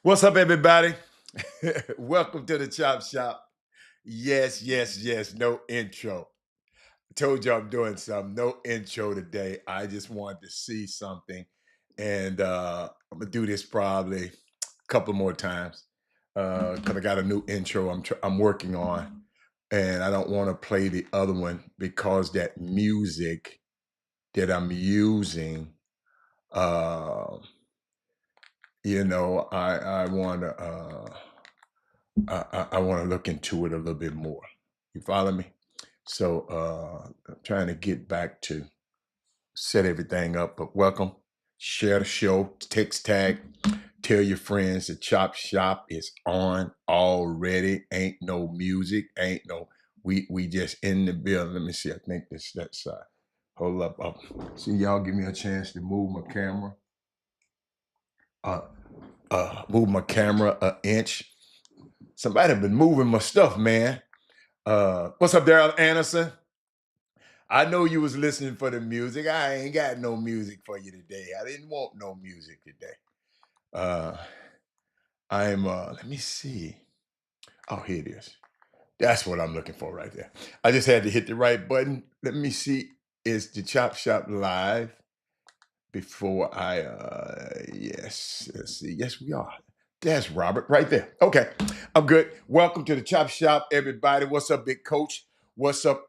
What's up, everybody? Welcome to the Chop Shop. Yes, yes, yes. No intro. Told you I'm doing something. No intro today. I just wanted to see something, and I'm gonna do this probably a couple more times because I got a new intro I'm working on, and I don't want to play the other one because that music that I'm using. Uh, I want to. I want to look into it a little bit more. You follow me? So I'm trying to get back to set everything up. But welcome, share the show, text tag, tell your friends the Chop Shop is on already. Ain't no music, ain't no. We just in the building. Let me see. I think this that side. Hold up. See, y'all give me a chance to move my camera. Uh, move my camera an inch. Somebody been moving my stuff, man. What's up, Daryl Anderson? I know you was listening for the music. I ain't got no music for you today. I didn't want no music today. Uh, let me see. Oh, here it is. That's what I'm looking for right there. I just had to hit the right button. Let me see. Is the Chop Shop live before yes, let's see. Yes, we are. That's Robert right there. Okay, I'm good. Welcome to the Chop Shop, everybody. What's up, big coach? What's up?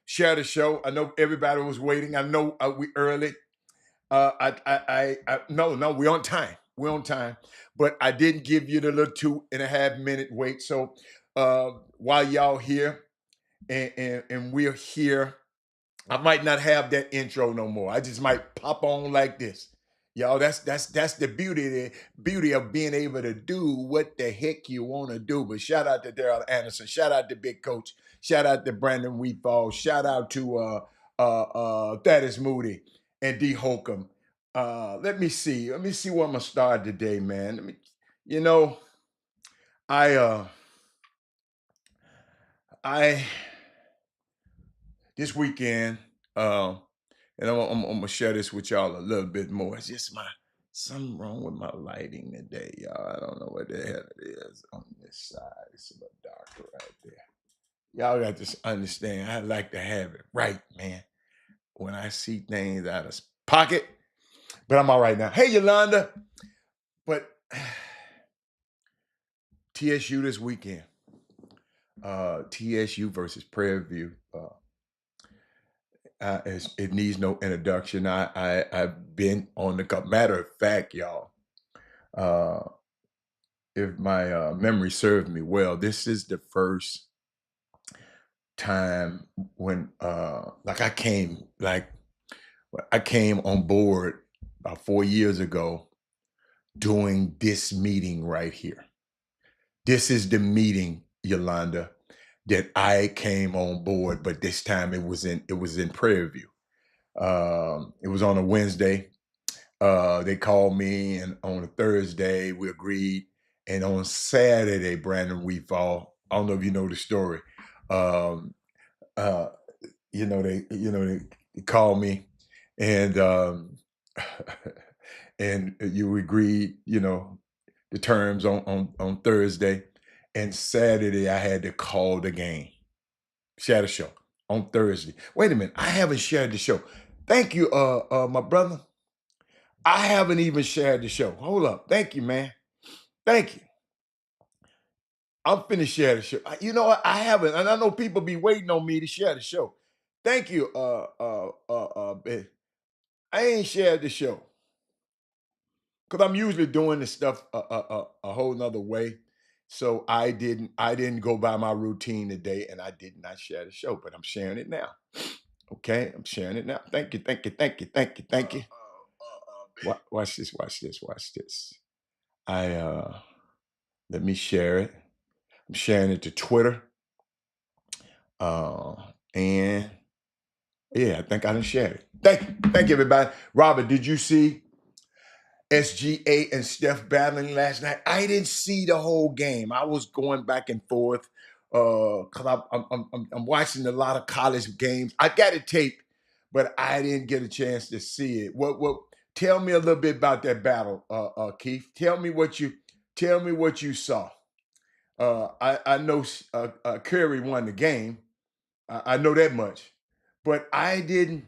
Share the show. I know everybody was waiting. I know we early. No, we're on time. We're on time. But I didn't give you the little 2.5 minute wait. So while y'all here and we're here, I might not have that intro no more. I just might pop on like this. Y'all, that's the beauty of being able to do what the heck you want to do. But shout out to Daryl Anderson, shout out to Big Coach, shout out to Brandon Wheatfall, shout out to Thaddeus Moody and D Holcomb. Let me see where I'm gonna start today, man. You know, I I this weekend. And I'm gonna share this with y'all a little bit more. It's just something wrong with my lighting today, y'all. I don't know what the hell it is on this side. It's a little darker right there. Y'all got to understand. I like to have it right, man. When I see things out of pocket, but I'm all right now. Hey, Yolanda, but TSU this weekend. TSU versus Prairie View. It needs no introduction. I've been on the matter of fact, y'all. Uh, if my memory serves me well, this is the first time when I came on board about 4 years ago doing this meeting right here. This is the meeting, Yolanda, that I came on board, but this time it was in Prairie View. It was on a Wednesday. They called me, and on a Thursday we agreed, and on Saturday, Brandon Weefall. I don't know if you know the story. Um, uh, they called me, and and you agreed, the terms on Thursday, and Saturday I had to call the game, share the show on Thursday. Wait a minute, I haven't shared the show. Thank you, my brother. I haven't even shared the show. Hold up. Thank you, man. Thank you. I'm finna share the show. You know what? I haven't, and I know people be waiting on me to share the show. Thank you. I ain't shared the show because I'm usually doing this stuff a whole nother way. So I didn't go by my routine today, and I did not share the show, but I'm sharing it now. Okay, I'm sharing it now. Thank you, thank you, thank you, thank you, thank you. Watch this, watch this, watch this. I Let me share it. I'm sharing it to Twitter. Uh, and yeah, I think I done shared it. Thank you, everybody. Robert, did you see SGA and Steph battling last night? I didn't see the whole game. I was going back and forth because I'm watching a lot of college games. I got it taped, but I didn't get a chance to see it. What? Tell me a little bit about that battle, Keith. Tell me what you Tell me what you saw. I know Curry won the game. I know that much, but I didn't.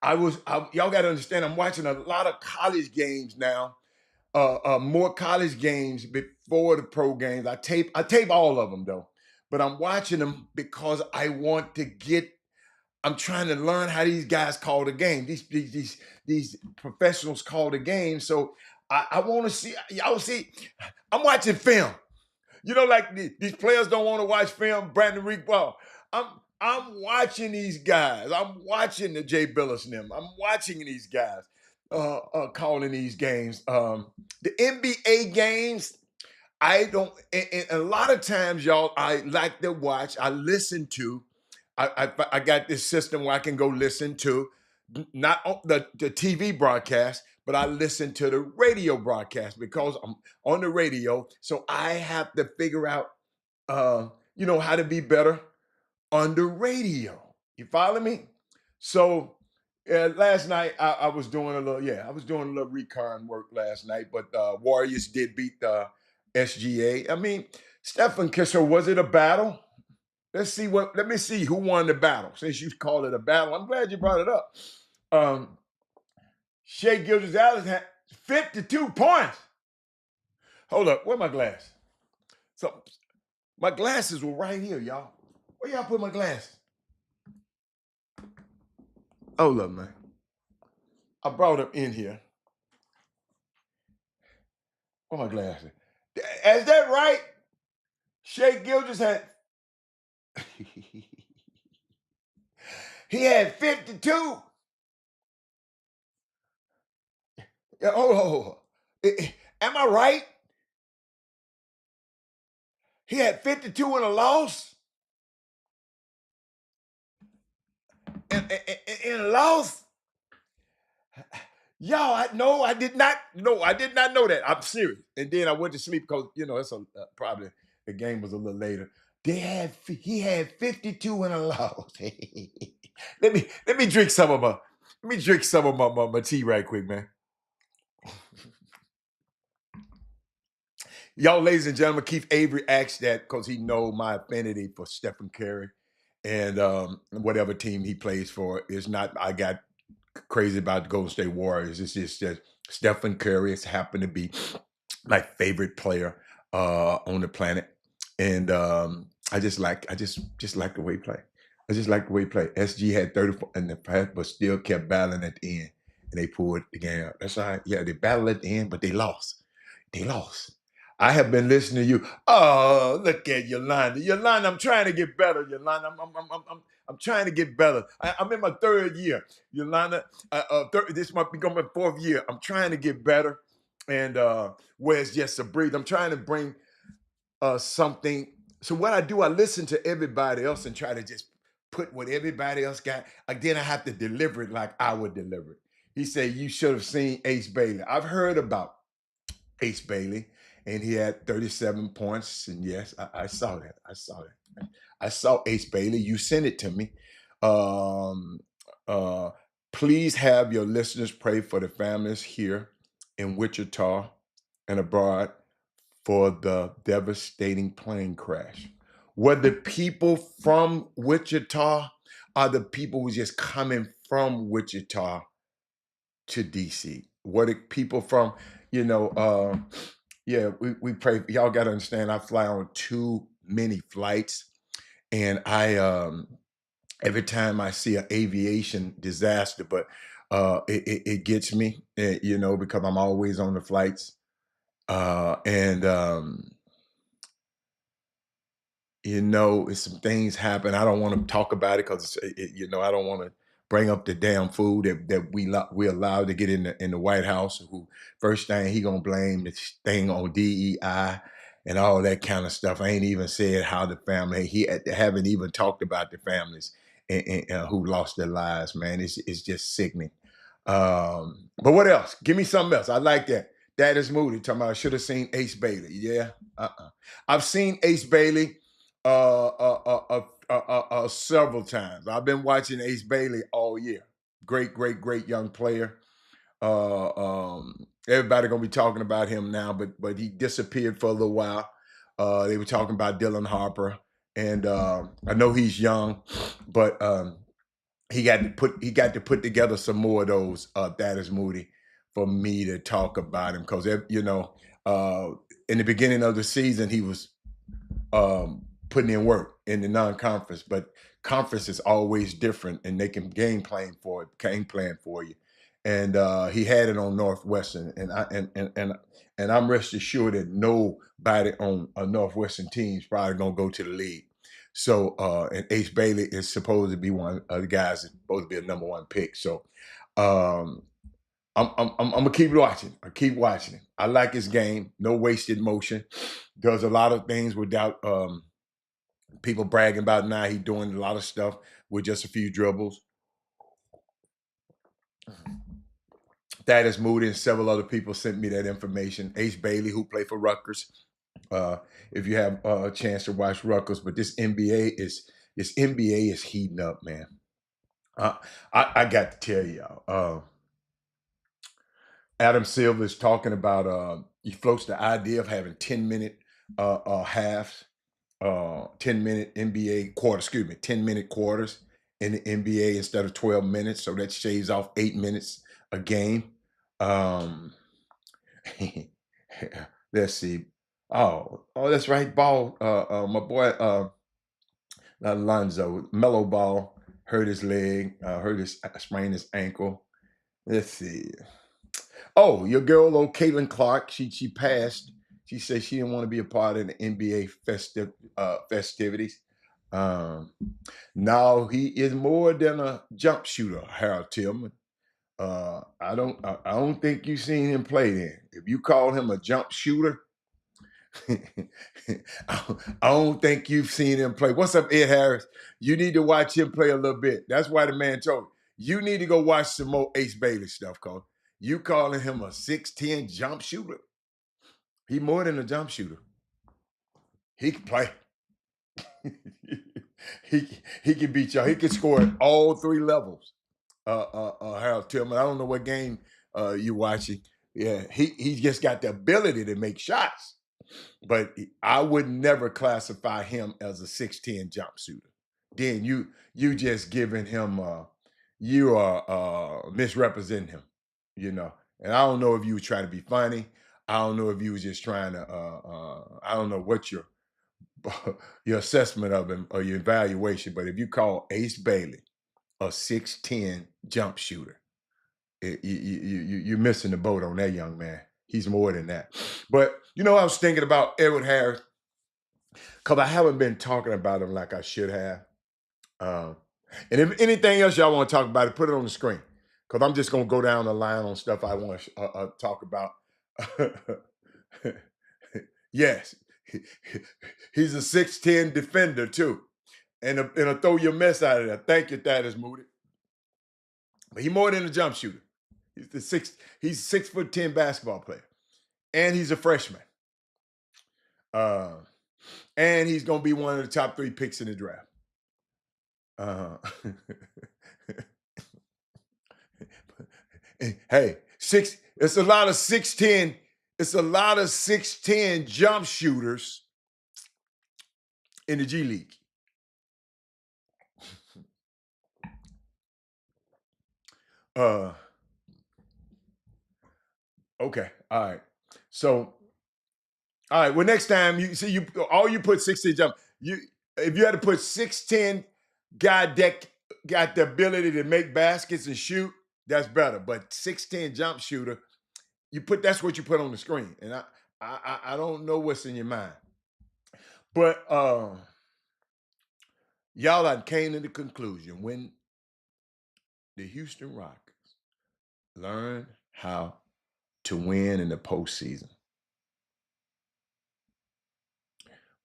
Y'all got to understand. I'm watching a lot of college games now. More college games before the pro games. I tape all of them though, but I'm watching them because I want to get. I'm trying to learn how these guys call the game. These professionals call the game. So I want to see. Y'all see. I'm watching film. Like these players don't want to watch film. Brandon Reek Ball. I'm watching these guys. I'm watching the Jay Billis and them. I'm watching these guys calling these games. The NBA games. I don't. And a lot of times, y'all, I like to watch. I listen to. I got this system where I can go listen to not the TV broadcast, but I listen to the radio broadcast because I'm on the radio. So I have to figure out, how to be better on the radio. You follow me? So last night I was doing I was doing a little recon work last night, but Warriors did beat the SGA. I mean, Stephen Kisser, was it a battle? Let me see who won the battle. Since you call it a battle, I'm glad you brought it up. Um, Shea Gilgeous-Alexander had 52 points. Hold up, where my glass? So my glasses were right here, y'all. Where y'all put my glasses? Hold up, man. I brought them in here. Where my glasses? Is that right? Shea Gilgeous had he had 52. Yeah, hold. Am I right? He had 52 in a loss. In a loss. Y'all, I did not know. I did not know that. I'm serious. And then I went to sleep because it's probably the game was a little later. He had 52 in a loss. let me drink some of my tea right quick, man. Y'all, ladies and gentlemen, Keith Avery asked that because he know my affinity for Stephen Curry and whatever team he plays for. Is not I got crazy about the Golden State Warriors. It's just that Stephen Curry has happened to be my favorite player on the planet, and I just like the way he play. I just like the way he play. SG had 34 in the past, but still kept battling at the end, and they pulled the game out. That's all right. Yeah, they battled at the end, but they lost. They lost. I have been listening to you. Oh, look at Yolanda. Yolanda, I'm trying to get better. Yolanda, I'm trying to get better. I'm in my third year. Yolanda, this might become my fourth year. I'm trying to get better. And where it's just a breathe. I'm trying to bring something. So what I do, I listen to everybody else and try to just put what everybody else got. Again, I have to deliver it like I would deliver it. He said, you should have seen Ace Bailey. I've heard about Ace Bailey, and he had 37 points. And yes, I saw that. I saw Ace Bailey. You sent it to me. Um, uh, Please have your listeners pray for the families here in Wichita and abroad for the devastating plane crash. Were the people from Wichita are the people who just coming from Wichita to DC? Were the people from, yeah, we pray. Y'all got to understand, I fly on too many flights. And every time I see an aviation disaster, but it gets me, because I'm always on the flights. And if some things happen, I don't want to talk about it because I don't want to bring up the damn food that we allowed to get in the White House. Who first thing he gonna blame this thing on DEI and all that kind of stuff. I ain't even said how the family. He haven't even talked about the families and who lost their lives. Man, it's just sickening. But what else? Give me something else. I like that. That is Moody talking about I should have seen Ace Bailey. Yeah. I've seen Ace Bailey several times. I've been watching Ace Bailey all year. Great, great, great young player. Everybody gonna be talking about him now, but he disappeared for a little while. They were talking about Dylan Harper, and I know he's young, but he got to put together some more of those. That is Moody for me to talk about him because uh, in the beginning of the season he was putting in work in the non-conference, but conference is always different, and they can game plan for you. And he had it on Northwestern, and I'm rest assured that nobody on a Northwestern team is probably gonna go to the league. So and Ace Bailey is supposed to be one of the guys that's supposed to be a number one pick. So um, I'm gonna keep watching. I keep watching him. I like his game. No wasted motion. Does a lot of things without people bragging about now. He doing a lot of stuff with just a few dribbles. That is Moody and several other people sent me that information. Ace Bailey, who played for Rutgers. If you have a chance to watch Rutgers, but this NBA is heating up, man. I got to tell y'all. Adam Silver is talking about. He floats the idea of having 10-minute halves, 10-minute NBA quarter. Excuse me, 10-minute quarters in the NBA instead of 12 minutes. So that shaves off 8 minutes a game. Let's see. Oh, that's right. Ball. My boy, not Alonzo, Mellow Ball hurt his leg. Sprained his ankle. Let's see. Oh, your girl, old Caitlin Clark. She passed. She said she didn't want to be a part of the NBA festivities. Um, now he is more than a jump shooter, Harold Tillman. I don't think you've seen him play then. If you call him a jump shooter, I don't think you've seen him play. What's up, Ed Harris? You need to watch him play a little bit. That's why the man told you need to go watch some more Ace Bailey stuff, cause you calling him a 6'10" jump shooter. He more than a jump shooter. He can play. he can beat y'all. He can score at all three levels. Harold Tillman. I don't know what game you're watching. Yeah, he just got the ability to make shots, but I would never classify him as a 6'10" jump shooter. Then you just giving him you are misrepresenting him, you know. And I don't know if you were trying to be funny. I don't know if you was just trying to. I don't know what your your assessment of him or your evaluation, but if you call Ace Bailey a 6'10" jump shooter, you're missing the boat on that young man. He's more than that. But I was thinking about Edward Harris because I haven't been talking about him like I should have. Um, and if anything else y'all want to talk about it, put it on the screen because I'm just gonna go down the line on stuff I want to talk about. Yes, he's a 6'10" defender too, and a throw your mess out of there. Thank you, Thaddeus Moody. But he's more than a jump shooter. He's 6'10" basketball player, and he's a freshman. Uh, and he's gonna be one of the top 3 picks in the draft. Hey, it's a lot of 6'10". It's a lot of 6'10" jump shooters in the G League. Okay, all right. So, all right. Well, next time you see you put 6'10" jump. If you had to put 6'10" guy that got the ability to make baskets and shoot, that's better. But 6'10" jump shooter, that's what you put on the screen. And I don't know what's in your mind. But y'all I came to the conclusion when the Houston Rockets learn how to win in the postseason.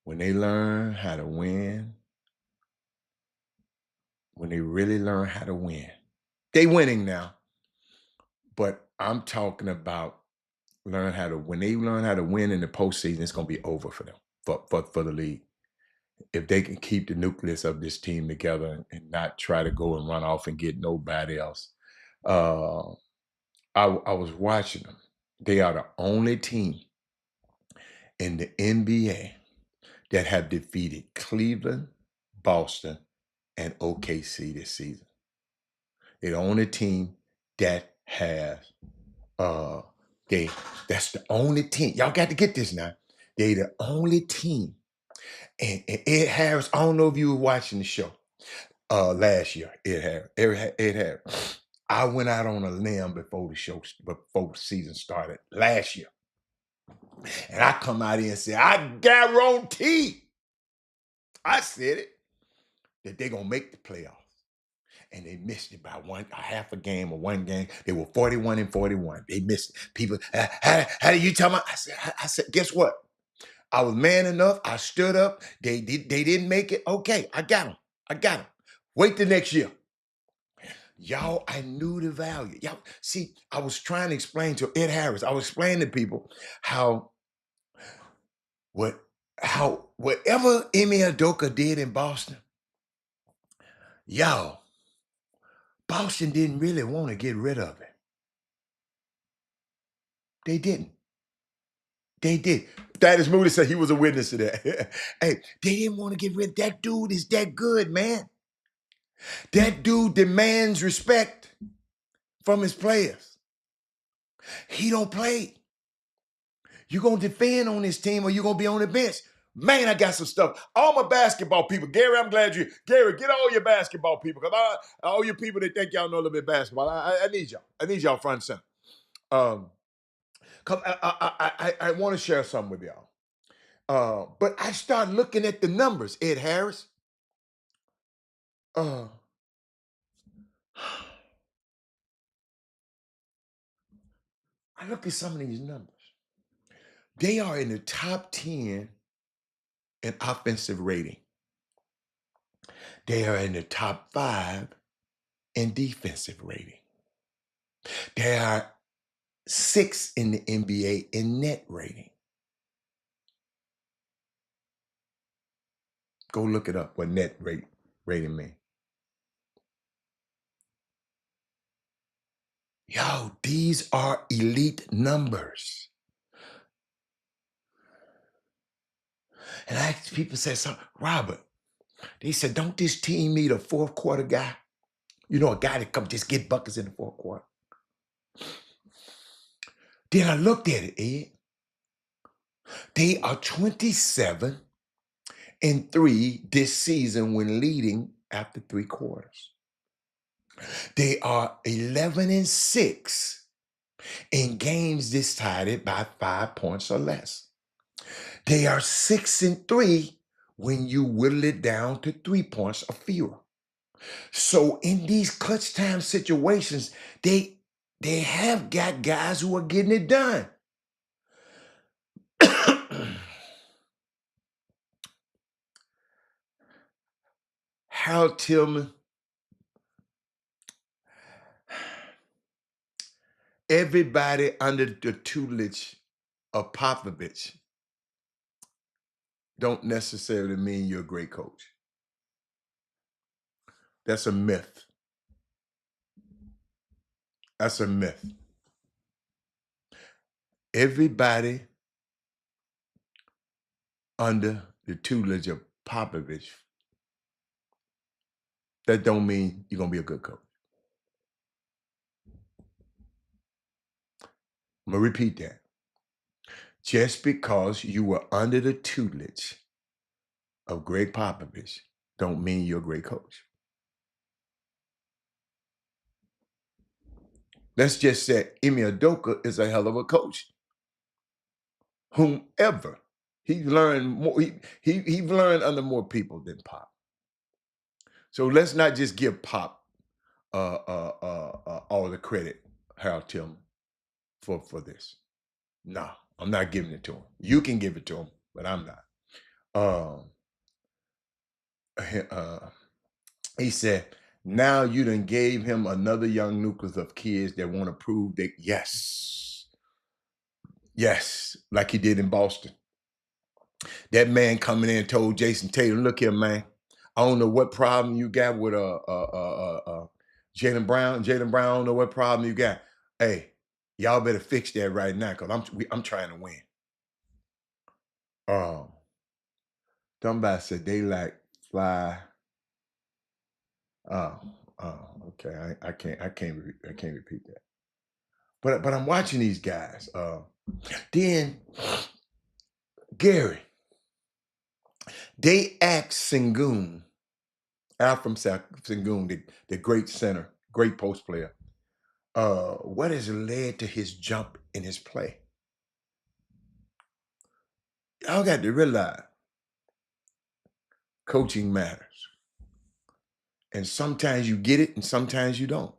When they learn how to win, when they really learn how to win, they winning now. But I'm talking about when they learn how to win in the postseason, it's gonna be over for them, for the league. If they can keep the nucleus of this team together and not try to go and run off and get nobody else. I was watching them. They are the only team in the NBA that have defeated Cleveland, Boston, and OKC this season. They're the only team that has that's the only team. Y'all got to get this now. They the only team. And Ed Harris, I don't know if you were watching the show last year. Ed Harris. I went out on a limb before the season started last year. And I come out here and say, I guarantee, I said it, that they're going to make the playoffs. And they missed it by a half a game or one game. They were 41-41. They missed it. People, how do you tell me? I said, guess what? I was man enough. I stood up. They didn't make it. Okay, I got them. Wait till next year. Y'all, I knew the value. Y'all, see, I was trying to explain to Ed Harris. I was explaining to people how whatever Emi Udoka did in Boston, y'all, Boston didn't really want to get rid of it. They didn't. They did. Thaddeus Moody said he was a witness to that. Hey, they didn't want to get rid of that dude. Is that good, man? That dude demands respect from his players. He don't play. You gonna defend on this team or you gonna be on the bench? Man, I got some stuff. All my basketball people, Gary, I'm glad Gary, get all your basketball people, because all you people that think y'all know a little bit of basketball, I need y'all. I need y'all front and center. Cause I want to share something with y'all. But I started looking at the numbers, Ed Harris. I look at some of these numbers. They are in the top 10 in offensive rating. They are in the top 5 in defensive rating. They are 6 in the NBA in net rating. Go look it up, what net rating means. Yo, these are elite numbers. And I asked people, said, Robert, they said, don't this team need a fourth quarter guy? You know, a guy that come just get buckets in the fourth quarter. Then I looked at it, Ed. They are 27-3 this season when leading after 3 quarters. They are 11-6 in games decided by 5 points or less. They are 6-3 when you whittle it down to 3 points or fewer. So in these clutch time situations, they have got guys who are getting it done. Harold Tillman, everybody under the tutelage of Popovich don't necessarily mean you're a great coach. That's a myth. That's a myth. Everybody under the tutelage of Popovich, that don't mean you're going to be a good coach. I'm going to repeat that. Just because you were under the tutelage of Greg Popovich don't mean you're a great coach. Let's just say Emi Udoka is a hell of a coach. Whomever. He's learned more. He's learned under more people than Pop. So let's not just give Pop all the credit, Harold Tillman, for this. No, I'm not giving it to him. You can give it to him, but I'm not. He said, now you done gave him another young nucleus of kids that want to prove that, yes, like he did in Boston. That man coming in and told Jason Tatum, look here, man, I don't know what problem you got with Jaylen Brown. Jaylen Brown, I don't know what problem you got. Hey, Y'all better fix that right now because I'm trying to win. Somebody said they like fly. Oh, okay. I can't repeat that. But I'm watching these guys. Then Gary, they asked Sengun, out from Sengun, the great center, great post player, what has led to his jump in his play? Y'all got to realize coaching matters. And sometimes you get it and sometimes you don't.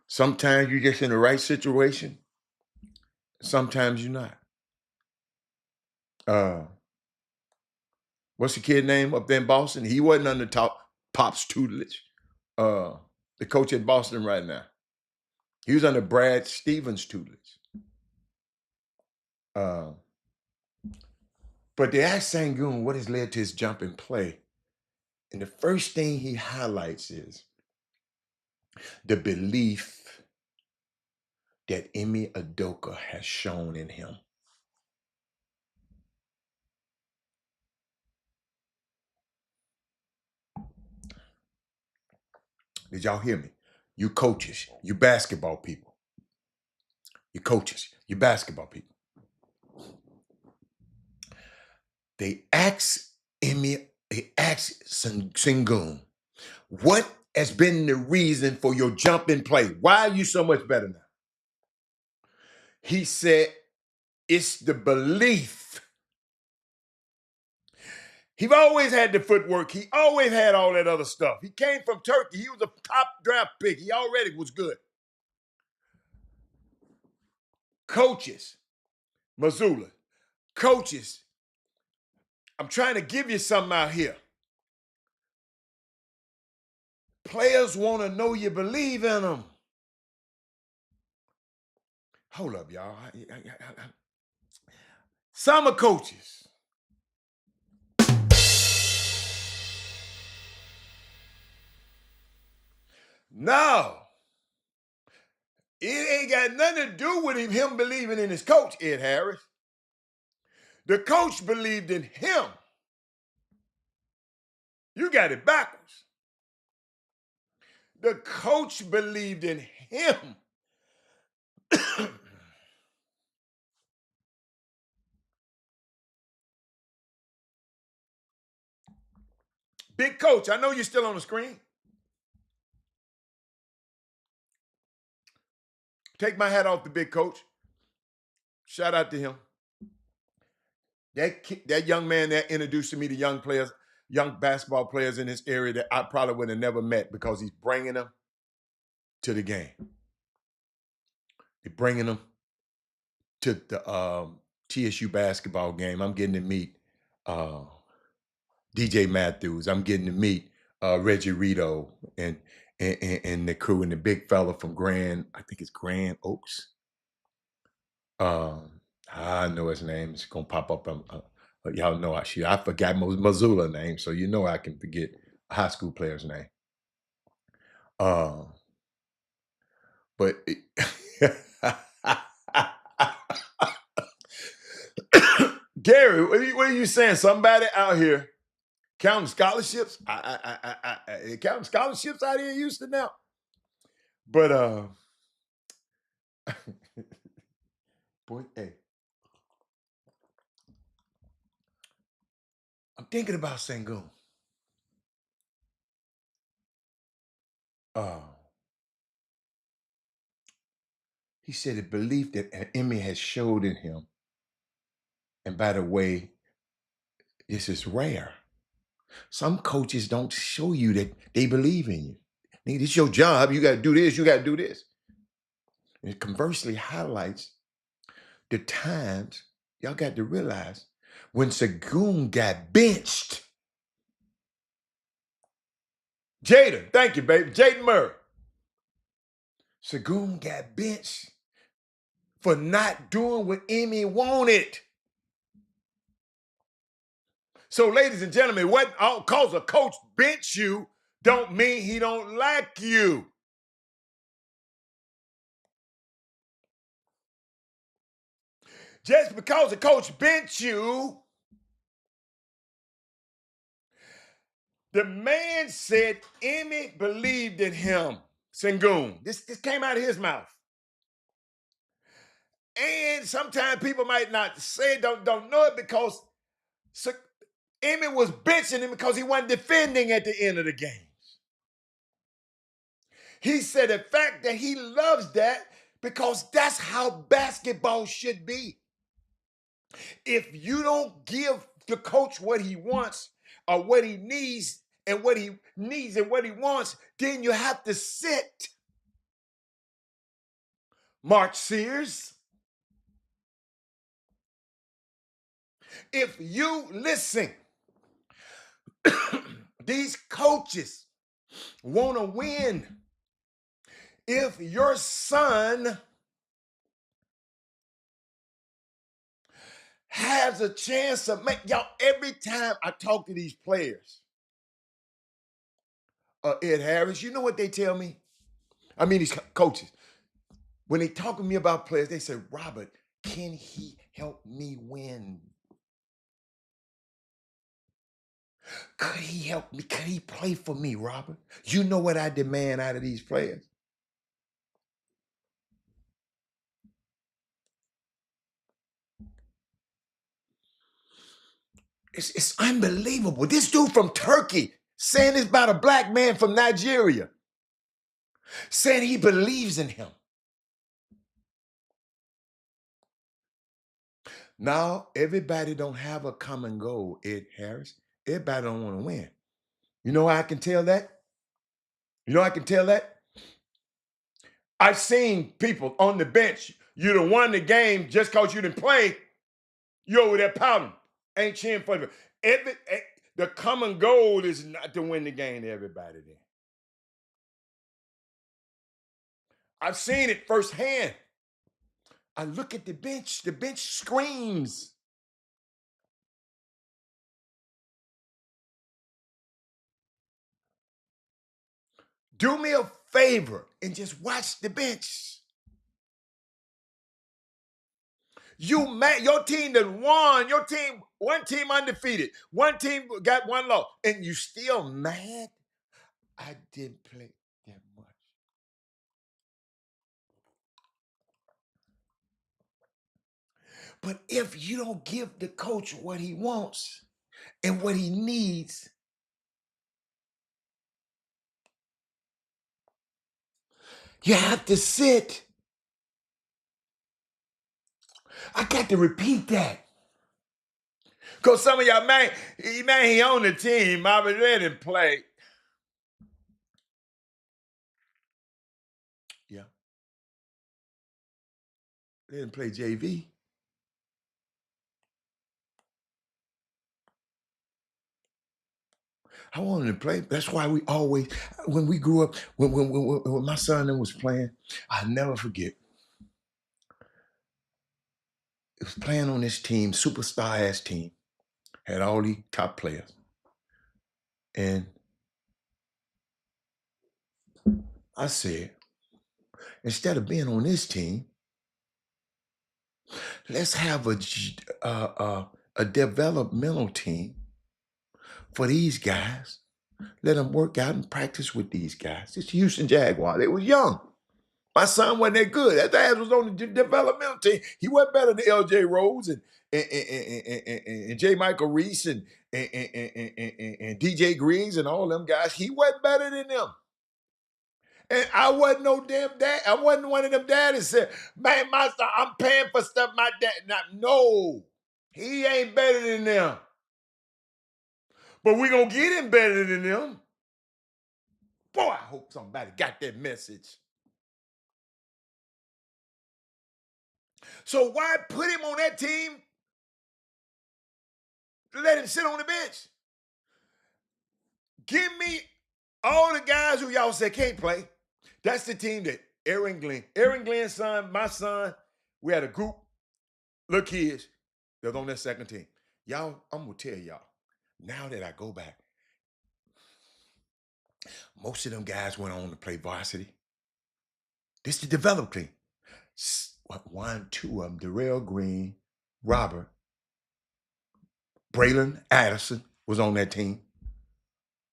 Sometimes you're just in the right situation. Sometimes you're not. What's the kid name up there in Boston? He wasn't under Pop's tutelage. The coach at Boston right now. He was under Brad Stevens' tutelage. But they asked Sengun what has led to his jump in play. And the first thing he highlights is the belief that Emi Udoka has shown in him. Did y'all hear me? You coaches, you basketball people. You coaches, you basketball people. They asked Sengun, what has been the reason for your jump in play? Why are you so much better now? He said, it's the belief. He always had the footwork. He always had all that other stuff. He came from Turkey. He was a top draft pick. He already was good. Coaches, Missoula, coaches, I'm trying to give you something out here. Players want to know you believe in them. Hold up, y'all. Summer coaches. No. It ain't got nothing to do with him believing in his coach, Ed Harris. The coach believed in him. You got it backwards. The coach believed in him. Big coach, I know you're still on the screen. Take my hat off to big coach. Shout out to him. That young man that introduced me to young players, young basketball players in this area that I probably would have never met because he's bringing them to the game. He's bringing them to the TSU basketball game. I'm getting to meet DJ Matthews. I'm getting to meet Reggie Rito and the crew and the big fella from I think it's Grand Oaks. I know his name. It's gonna pop up. Y'all know I forgot Missoula name, so you know I can forget a high school player's name. But Gary, what are you saying? Somebody out here counting scholarships? Counting scholarships out here in Houston now. But boy, hey, I'm thinking about Sengun. He said the belief that Emmy has showed in him. And by the way, this is rare. Some coaches don't show you that they believe in you. Nigga, it's your job. You got to do this. You got to do this. And it conversely highlights the times y'all got to realize when Sengun got benched. Jaden, thank you, baby. Jaden Murray. Sengun got benched for not doing what Emmy wanted. So, ladies and gentlemen, what cause a coach bench you don't mean he don't like you. Just because the coach bench you, the man said Emmy believed in him. Sengun. This came out of his mouth. And sometimes people might not say, don't know it because Emmy was benching him because he wasn't defending at the end of the game. He said the fact that he loves that because that's how basketball should be. If you don't give the coach what he wants or what he needs and what he needs and what he wants, then you have to sit. Mark Sears. If you listen, these coaches want to win. If your son has a chance to make, y'all, every time I talk to these players, Ed Harris, you know what they tell me? I mean, these coaches, when they talk to me about players, they say, Robert, can he help me win? Could he help me? Could he play for me, Robert? You know what I demand out of these players? It's unbelievable. This dude from Turkey saying this about a black man from Nigeria, saying he believes in him. Now, everybody don't have a common goal, Ed Harris. Everybody don't want to win. You know how I can tell that? You know how I can tell that? I've seen people on the bench, you done won the game just because you didn't play, you over there pouting, ain't cheering for you. The common goal is not to win the game to everybody then. I've seen it firsthand. I look at the bench screams. Do me a favor and just watch the bench. Your team that won, one team undefeated, one team got one loss, and you still mad? I didn't play that much. But if you don't give the coach what he wants and what he needs, you have to sit. I got to repeat that. Because some of y'all, man, he on the team. I was ready to play. Yeah. They didn't play JV. I wanted to play. That's why we always, when we grew up, when my son was playing, I'll never forget. It was playing on this team, superstar ass team, had all these top players. And I said, instead of being on this team, let's have a developmental team for these guys. Let them work out and practice with these guys. It's Houston Jaguar. They was young. My son wasn't that good. That ass was on the developmental team. He wasn't better than L.J. Rose and J. Michael Reese and DJ Griggs and all them guys. He wasn't better than them. And I wasn't no damn dad. I wasn't one of them daddies that said, man, my son, I'm paying for stuff my dad. No, he ain't better than them. But we gonna get him better than them. Boy, I hope somebody got that message. So why put him on that team to let him sit on the bench? Give me all the guys who y'all say can't play. That's the team that Aaron Glenn's son, my son, we had a group, little kids, that was on that second team. Y'all, I'm gonna tell y'all, now that I go back, most of them guys went on to play varsity. This is the developed team. One, two of them, Darrell Green, Robert, Braylon Addison was on that team.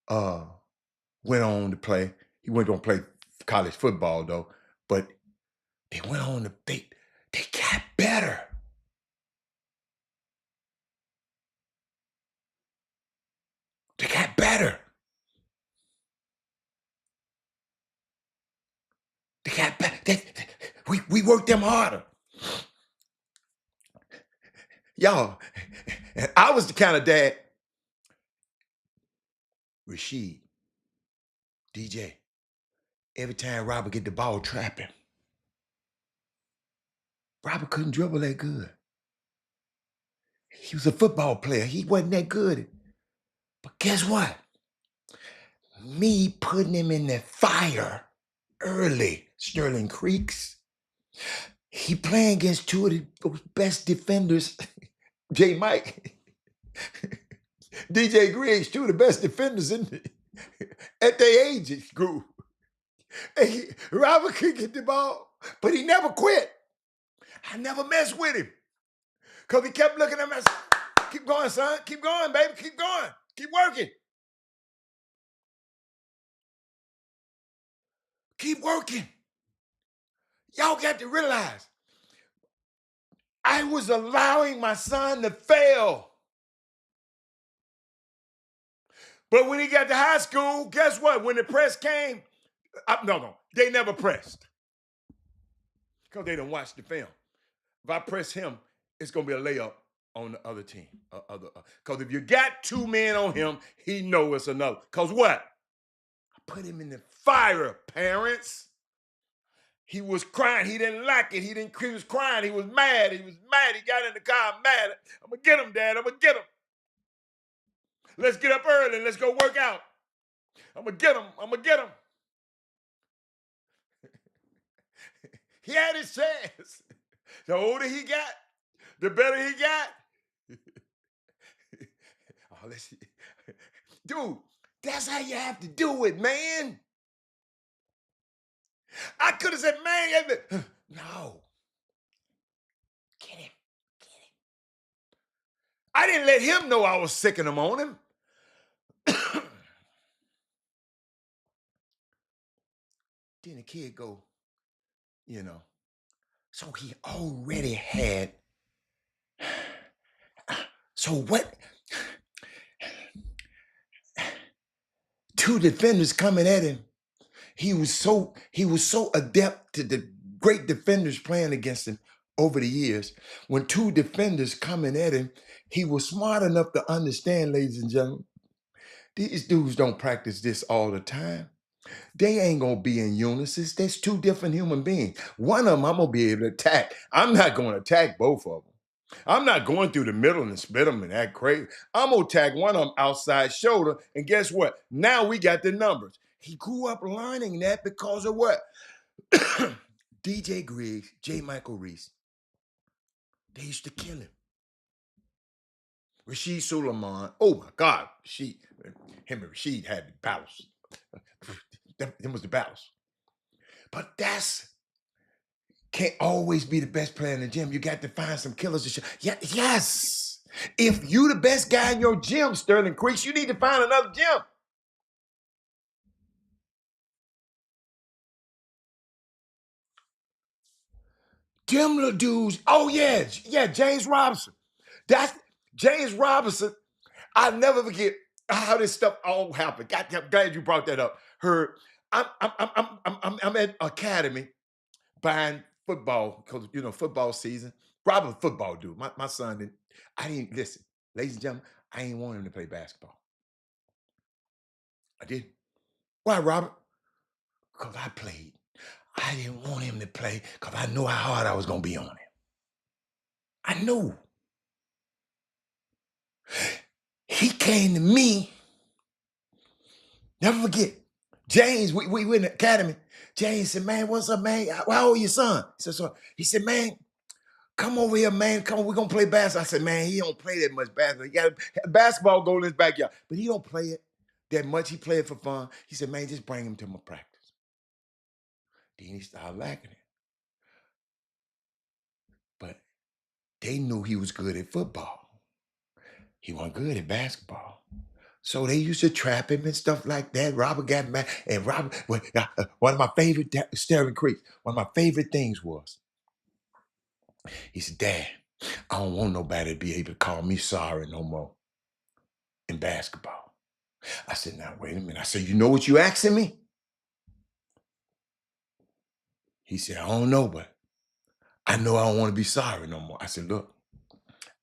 Went on to play. He went on to play college football though, but they went on to they got better. They got better. They got better. We worked them harder. Y'all, and I was the kind of dad. Rashid, DJ, every time Robert get the ball trapping, Robert couldn't dribble that good. He was a football player. He wasn't that good. But guess what? Me putting him in the fire early, Sterling Creeks. He playing against two of the best defenders, J. Mike, DJ Griggs, two of the best defenders at their age group. And Robert could get the ball, but he never quit. I never messed with him because he kept looking at me and said, keep going, son. Keep going, baby. Keep going. Keep working. Keep working. Y'all got to realize I was allowing my son to fail. But when he got to high school, guess what? When the press came, no, they never pressed because they didn't watch the film. If I press him, it's going to be a layup on the other team. Because if you got two men on him, he knows it's another. Because what? I put him in the fire, parents. He was crying. He didn't like it. He was crying. He was mad. He got in the car mad. I'm going to get him, Dad. I'm going to get him. Let's get up early and let's go work out. I'm going to get him. I'm going to get him. He had his chance. The older he got, the better he got. Oh, let's see. Dude, that's how you have to do it, man. I could have said, man, no. Get him. I didn't let him know I was sicking him on him. Then the kid go, so he already had. So what? Two defenders coming at him. He was so adept to the great defenders playing against him over the years. When two defenders coming at him, he was smart enough to understand, ladies and gentlemen, these dudes don't practice this all the time. They ain't gonna be in unison. There's two different human beings. One of them I'm gonna be able to attack. I'm not gonna attack both of them. I'm not going through the middle and split them and act crazy. I'm gonna tag one of them outside shoulder, and guess what? Now we got the numbers. He grew up learning that because of what? DJ Griggs, J. Michael Reese. They used to kill him. Rashid Suleiman. Oh my God, him and Rashid had the battles. Them was the battles. But can't always be the best player in the gym. You got to find some killers to show. Yeah, yes. If you the best guy in your gym, Sterling Creeks, you need to find another gym. Them little dudes. Oh yeah, James Robinson. That's James Robinson. I'll never forget how this stuff all happened. God, I'm glad you brought that up. I'm at Academy buying football because football season. Robert, football dude. My son didn't. I didn't listen, ladies and gentlemen. I ain't want him to play basketball. I did. Why, Robert? Because I played. I didn't want him to play because I knew how hard I was gonna be on him. I knew. He came to me. Never forget. James, we were in the academy. James said, man, what's up, man? How old your son? He said, man, come over here, man. Come on, we're gonna play basketball. I said, man, he don't play that much basketball. He got a basketball goal in his backyard, but he don't play it that much. He play it for fun. He said, man, just bring him to my practice. Then he started lacking it. But they knew he was good at football. He wasn't good at basketball. So they used to trap him and stuff like that. Robert got mad. And Robert, one of my favorite, Sterling Creek, one of my favorite things was, he said, Dad, I don't want nobody to be able to call me sorry no more in basketball. I said, now, wait a minute. I said, you know what you asking me? He said, I don't know, but I know I don't want to be sorry no more. I said, look,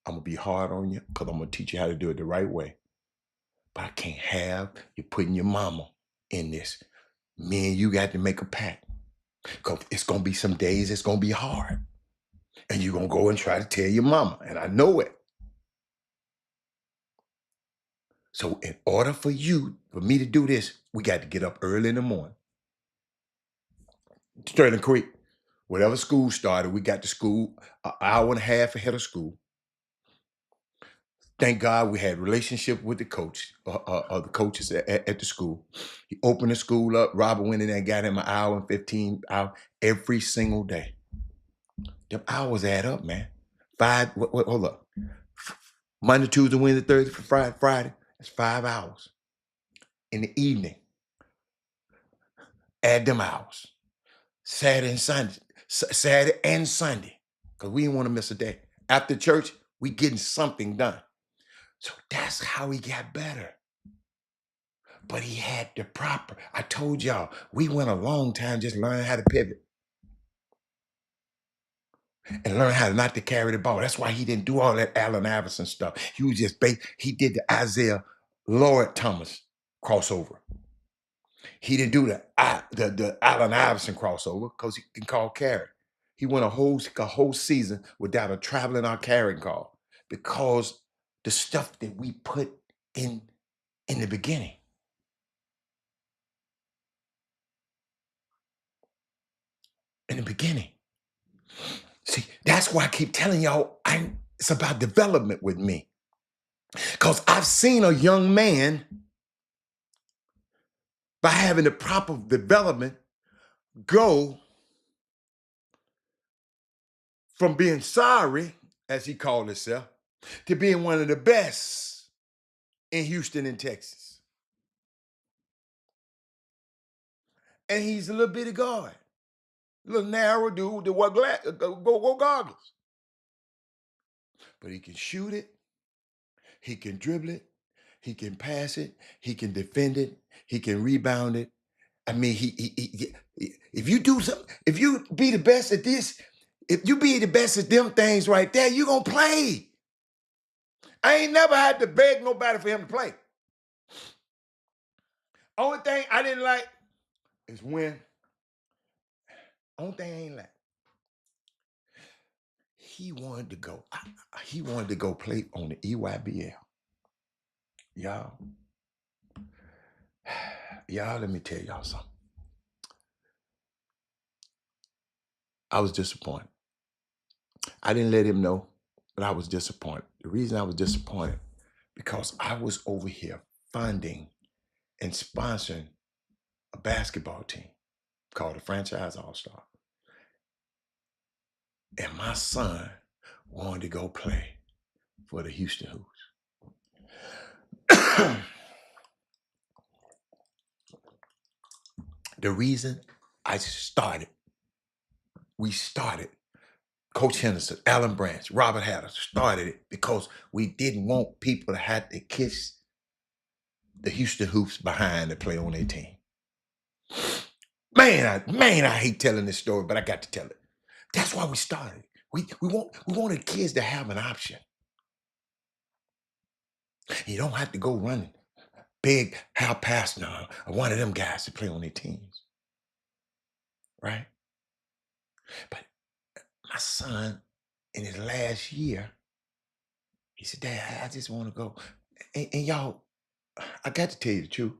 I'm going to be hard on you because I'm going to teach you how to do it the right way. But I can't have you putting your mama in this. Me and you got to make a pact. Because it's going to be some days it's going to be hard. And you're going to go and try to tell your mama. And I know it. So in order for me to do this, we got to get up early in the morning. Sterling Creek, whatever school started, we got to school an hour and a half ahead of school. Thank God we had a relationship with the coach, the coaches at the school. He opened the school up. Robert went in there and got him an hour and 15 hours every single day. Them hours add up, man. Hold up. Monday, Tuesday, Wednesday, Thursday, Friday. That's 5 hours. In the evening, add them hours. Saturday and Sunday, because we didn't want to miss a day. After church, we getting something done. So that's how he got better. But he had the proper, I told y'all, we went a long time just learning how to pivot and learn how not to carry the ball. That's why he didn't do all that Allen Iverson stuff. He was just, he did the Isaiah Lloyd Thomas crossover. He didn't do the Allen Iverson crossover because he can call carry. He went a whole season without a traveling or carrying call because the stuff that we put in the beginning. In the beginning. See, that's why I keep telling y'all it's about development with me. Because I've seen a young man, by having the proper development, go from being sorry, as he called himself, to being one of the best in Houston and Texas. And he's a little bitty guard. A little narrow dude that wear go goggles. But he can shoot it. He can dribble it. He can pass it. He can defend it. He can rebound it. I mean, if you do something, if you be the best at this, if you be the best at them things right there, you're going to play. I ain't never had to beg nobody for him to play. Only thing I didn't like is only thing I ain't like, he wanted to go play on the EYBL. Y'all, let me tell y'all something. I was disappointed. I didn't let him know, but I was disappointed. The reason I was disappointed, because I was over here funding and sponsoring a basketball team called the Franchise All-Star. And my son wanted to go play for the Houston Hoops. The reason we started, Coach Henderson, Alan Branch, Robert Hatter started it because we didn't want people to have to kiss the Houston Hoops behind to play on their team. Man, I hate telling this story, but I got to tell it. That's why we started. We wanted kids to have an option. You don't have to go running big Hal Pastner or one of them guys to play on their teams. Right? But my son, in his last year, he said, Dad, I just want to go. And y'all, I got to tell you the truth.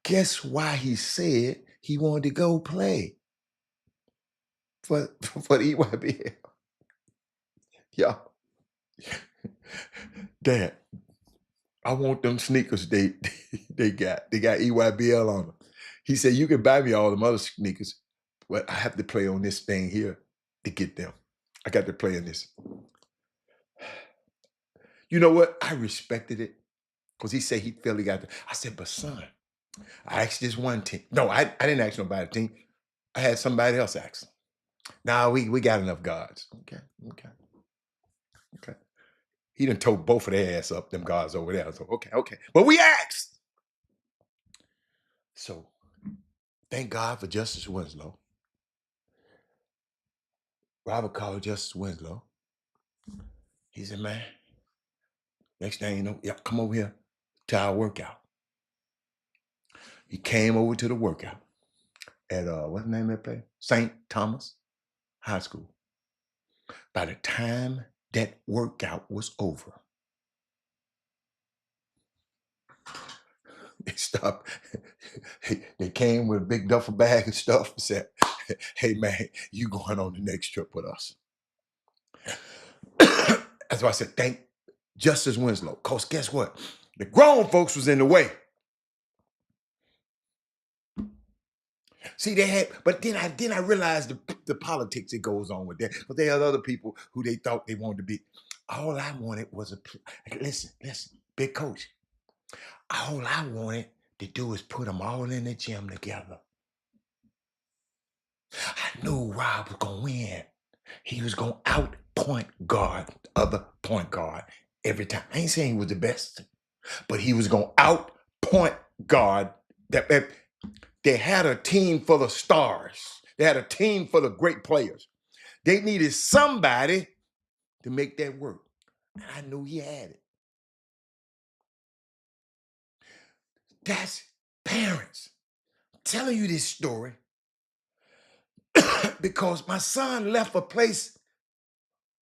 Guess why he said he wanted to go play for the EYBL? Y'all, Dad, I want them sneakers they got. They got EYBL on them. He said, you can buy me all them other sneakers, but I have to play on this thing here to get them. I got to play in this. You know what? I respected it because he said he felt he got the. I said, but son, I asked this one team. No, I didn't ask nobody team. I had somebody else ask. Nah, we got enough guards. Okay, okay, okay. He done told both of their ass up, them guards over there. So okay, okay. But we asked. So thank God for Justice Winslow. Robert called Justice Winslow. He said, man, next thing you know, yeah, come over here to our workout. He came over to the workout at what's the name of that place? St. Thomas High School. By the time that workout was over, they stopped. They came with a big duffel bag and stuff and said, hey man, you going on the next trip with us. That's why I said, thank Justice Winslow. Because guess what? The grown folks was in the way. See, they had, but then I realized the politics that goes on with that. But there are other people who they thought they wanted to be. All I wanted was listen, big coach. All I wanted to do is put them all in the gym together. I knew Rob was gonna win. He was gonna out point guard the other point guard every time. I ain't saying he was the best, but he was gonna out point guard that. They had a team full of stars. They had a team full of great players. They needed somebody to make that work. And I knew he had it. That's parents. I'm telling you this story because my son left a place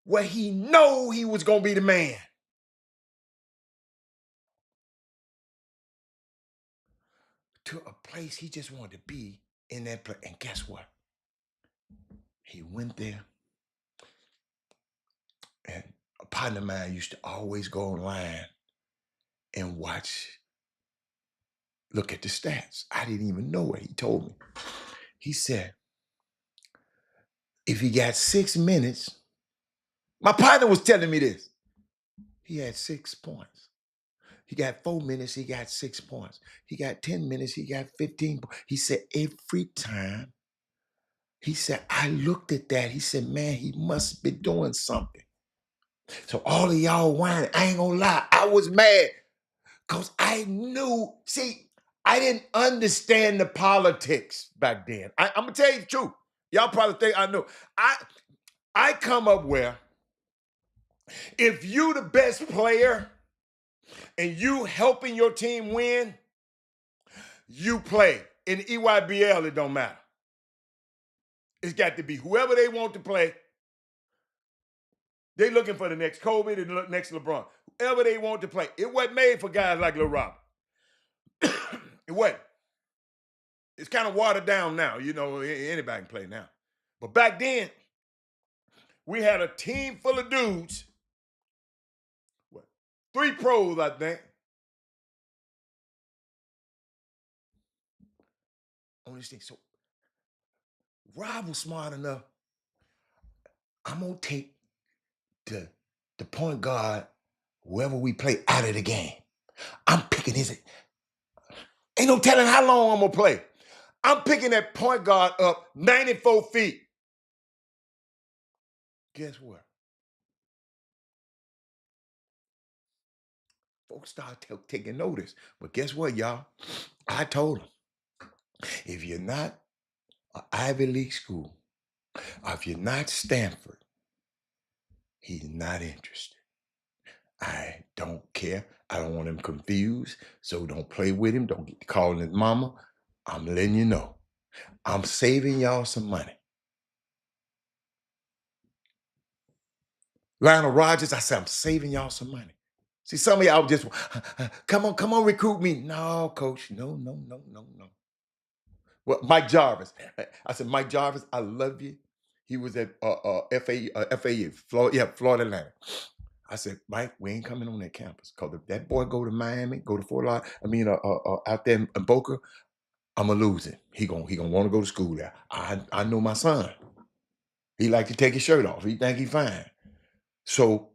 where he know he was going to be the man. To a place he just wanted to be in that place. And guess what? He went there. And a partner of mine used to always go online and look at the stats. I didn't even know it. He told me. He said, if he got 6 minutes, my partner was telling me this. He had 6 points. He got 4 minutes, he got 6 points. He got 10 minutes, he got 15 points. He said, every time, he said, I looked at that. He said, man, he must be doing something. So all of y'all whining, I ain't gonna lie, I was mad because I knew, see, I didn't understand the politics back then. I'm gonna tell you the truth. Y'all probably think I know. I come up where if you the best player and you helping your team win, you play. In EYBL, it don't matter. It's got to be whoever they want to play. They looking for the next Kobe, the next LeBron. Whoever they want to play. It wasn't made for guys like Lil Robert. It wasn't. It's kind of watered down now. You know, anybody can play now. But back then, we had a team full of dudes. 3 pros, I think. On this thing. So Rob was smart enough. I'm gonna take the point guard, whoever we play, out of the game. I'm picking his. Ain't no telling how long I'm gonna play. I'm picking that point guard up 94 feet. Guess what? Folks start taking notice. But guess what, y'all? I told them, if you're not an Ivy League school, or if you're not Stanford, he's not interested. I don't care. I don't want him confused. So don't play with him. Don't get calling his mama. I'm letting you know. I'm saving y'all some money. Lionel Rogers, I said, I'm saving y'all some money. See, some of y'all just, come on, recruit me. No, coach, no. Well, Mike Jarvis. I said, Mike Jarvis, I love you. He was at FAU, Florida Atlantic. I said, Mike, we ain't coming on that campus. Because if that boy go to Miami, go to Fort Lauderdale, out there in Boca, I'm going to lose him. He gonna want to go to school there. I know my son. He like to take his shirt off. He think he fine. So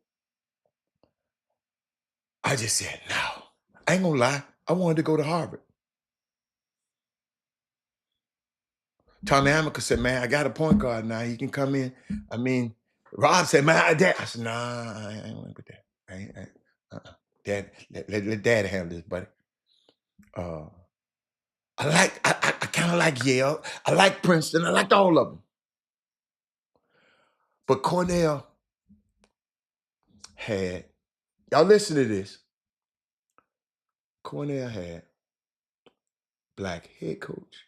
I just said, no. I ain't gonna lie. I wanted to go to Harvard. Tommy Amica said, man, I got a point guard now. He can come in. I mean, Rob said, man, I said, nah, I ain't want to put that. Dad, let Dad handle this, buddy. I kind of like Yale. I like Princeton. I liked all of them. But Cornell had, y'all listen to this. Cornell had black head coach,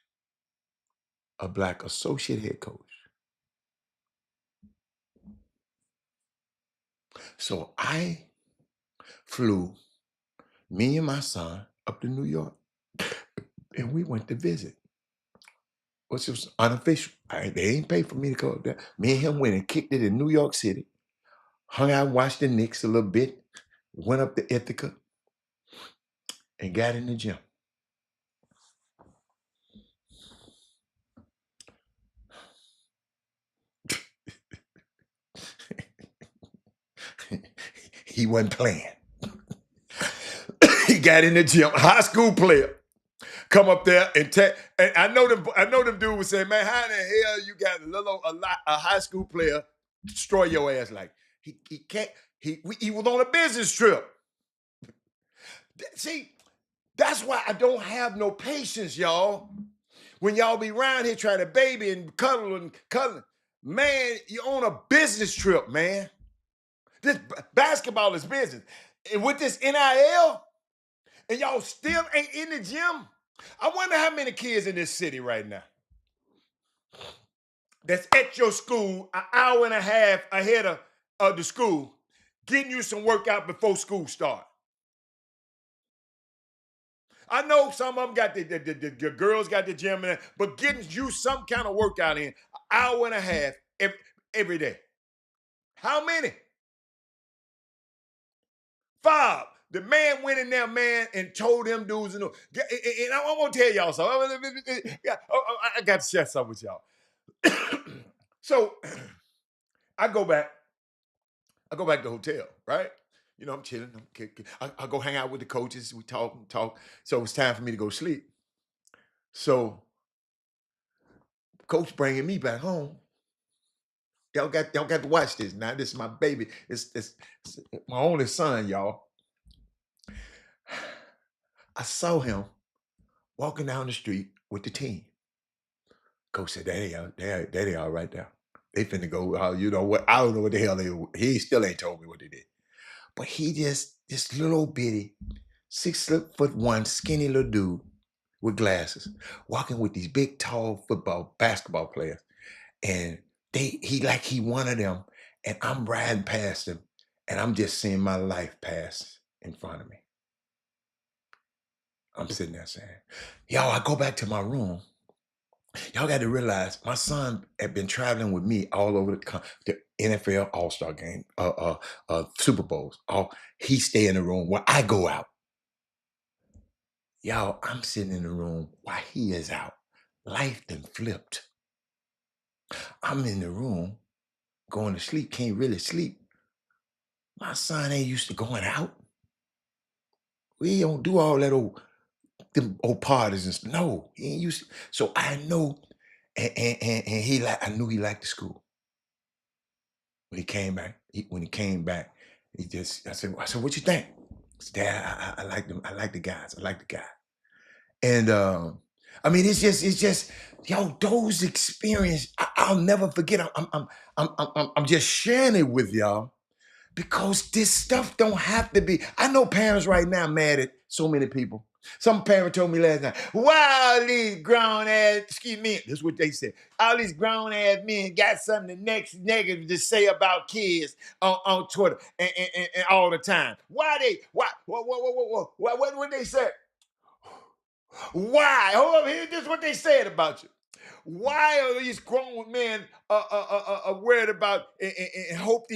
a black associate head coach. So I flew, me and my son, up to New York, and we went to visit. Which was unofficial. They ain't paid for me to go up there. Me and him went and kicked it in New York City, hung out, watched the Knicks a little bit, went up to Ithaca, and got in the gym. He wasn't playing. He got in the gym, high school player. Come up there and I know them dudes would say, man, how in the hell you got a high school player destroy your ass like he can't he was on a business trip. See, that's why I don't have no patience, y'all. When y'all be around here trying to baby and cuddle, man, you're on a business trip, man. This basketball is business. And with this NIL, and y'all still ain't in the gym, I wonder how many kids in this city right now that's at your school an hour and a half ahead of the school, getting you some workout before school start. I know some of them got the girls got the gym in, but getting you some kind of workout in an hour and a half every day. How many? 5. The man went in there, man, and told them dudes, and I'm gonna tell y'all something. I got to share something with y'all. So I go back to the hotel, right? You know, I'm chilling. I go hang out with the coaches. We talk and talk. So it's time for me to go sleep. So coach bringing me back home. Y'all got to watch this. Now this is my baby. It's my only son, y'all. I saw him walking down the street with the team. Coach said, they all right there. They finna go, you know what? I don't know what the hell he still ain't told me what they did. But he just, this little bitty, 6'1", skinny little dude with glasses, walking with these big, tall basketball players. And he one of them. And I'm riding past him. And I'm just seeing my life pass in front of me. I'm sitting there saying, y'all, I go back to my room. Y'all got to realize my son had been traveling with me all over the NFL All-Star game, Super Bowls. He stay in the room while I go out. Y'all, I'm sitting in the room while he is out. Life done flipped. I'm in the room going to sleep, can't really sleep. My son ain't used to going out. We don't do all that them old parties and stuff. No, he ain't used to. So I know, and I knew he liked the school. When he came back, I said, what you think? He said, Dad, I like them. I like the guys. I like the guy. And I mean, it's just, yo, those experiences, I'll never forget. I'm just sharing it with y'all because this stuff don't have to be. I know parents right now mad at so many people. Some parent told me last night, wow, all these grown ass, excuse me, this is what they said. All these grown ass men got something next negative to say about kids on Twitter and all the time. What they say? Why? Hold on, this is what they said about you. Why are these grown men worried about and hope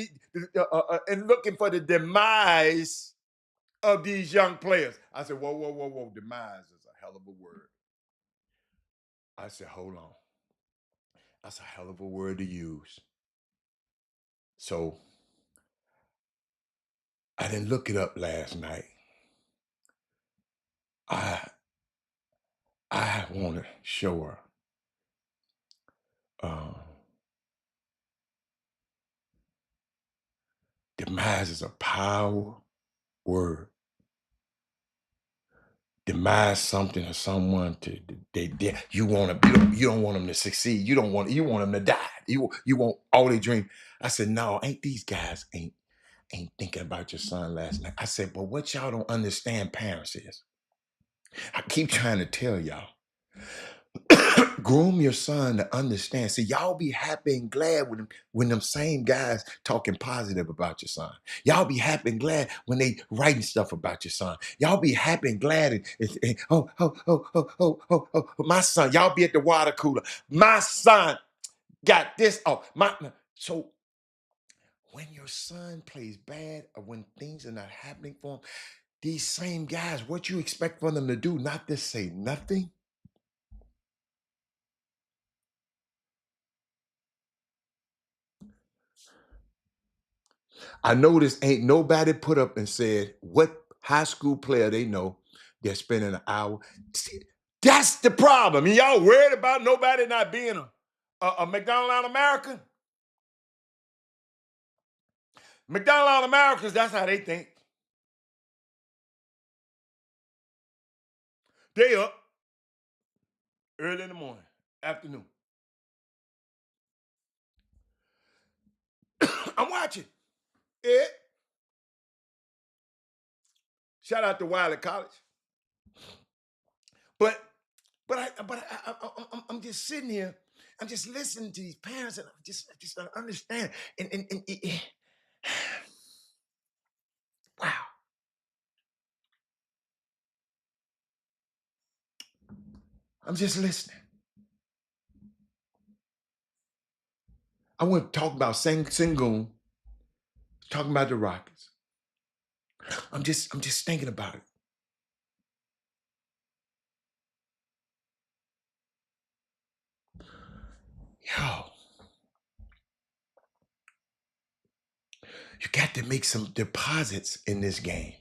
and looking for the demise of these young players? I said, whoa. Demise is a hell of a word. I said, hold on. That's a hell of a word to use. So I didn't look it up last night. I I want to show her. Uh, demise is a power word. Demise something or someone to you want to you don't want them to succeed. You want them to die. You want all their dreams. I said, no, ain't these guys ain't thinking about your son last night. I said, but what y'all don't understand, parents, is I keep trying to tell y'all. Groom your son to understand. See, y'all be happy and glad when them same guys talking positive about your son. Y'all be happy and glad when they writing stuff about your son. Y'all be happy and glad my son. Y'all be at the water cooler. My son got this. Oh, my. So when your son plays bad or when things are not happening for him, these same guys, what you expect for them to do? Not to say nothing. I noticed ain't nobody put up and said what high school player they know they're spending an hour. See, that's the problem. And y'all worried about nobody not being a McDonald's American? McDonald's Americans, that's how they think. They up early in the morning, afternoon. I'm watching. Yeah. Shout out to Wiley College. But I'm just sitting here. I'm just listening to these parents, and I just don't understand. Wow. I'm just listening. I want to talk about Sengun, talking about the Rockets. I'm just thinking about it. Yo, you got to make some deposits in this game.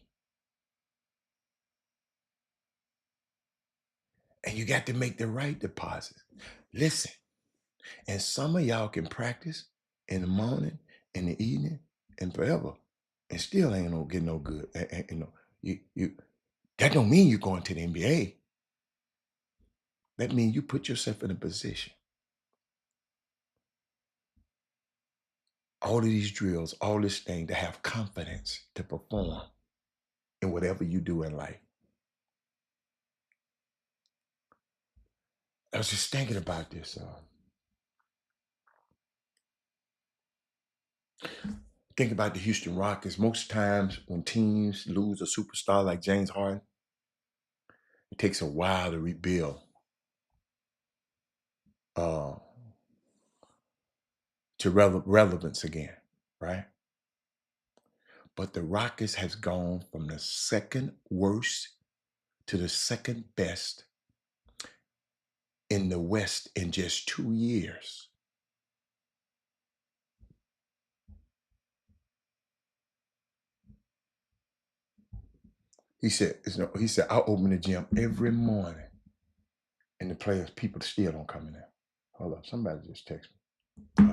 And you got to make the right deposits. Listen, and some of y'all can practice in the morning, in the evening, and forever, and still ain't no get no good. You know, you that don't mean you're going to the NBA. That means you put yourself in a position. All of these drills, all this thing to have confidence to perform in whatever you do in life. I was just thinking about this. Think about the Houston Rockets. Most times when teams lose a superstar like James Harden, it takes a while to rebuild uh, to relevance again, right? But the Rockets has gone from the second worst to the second best in the West in just 2 years. He said, I open the gym every morning and the people still don't come in there. Hold up, somebody just text me.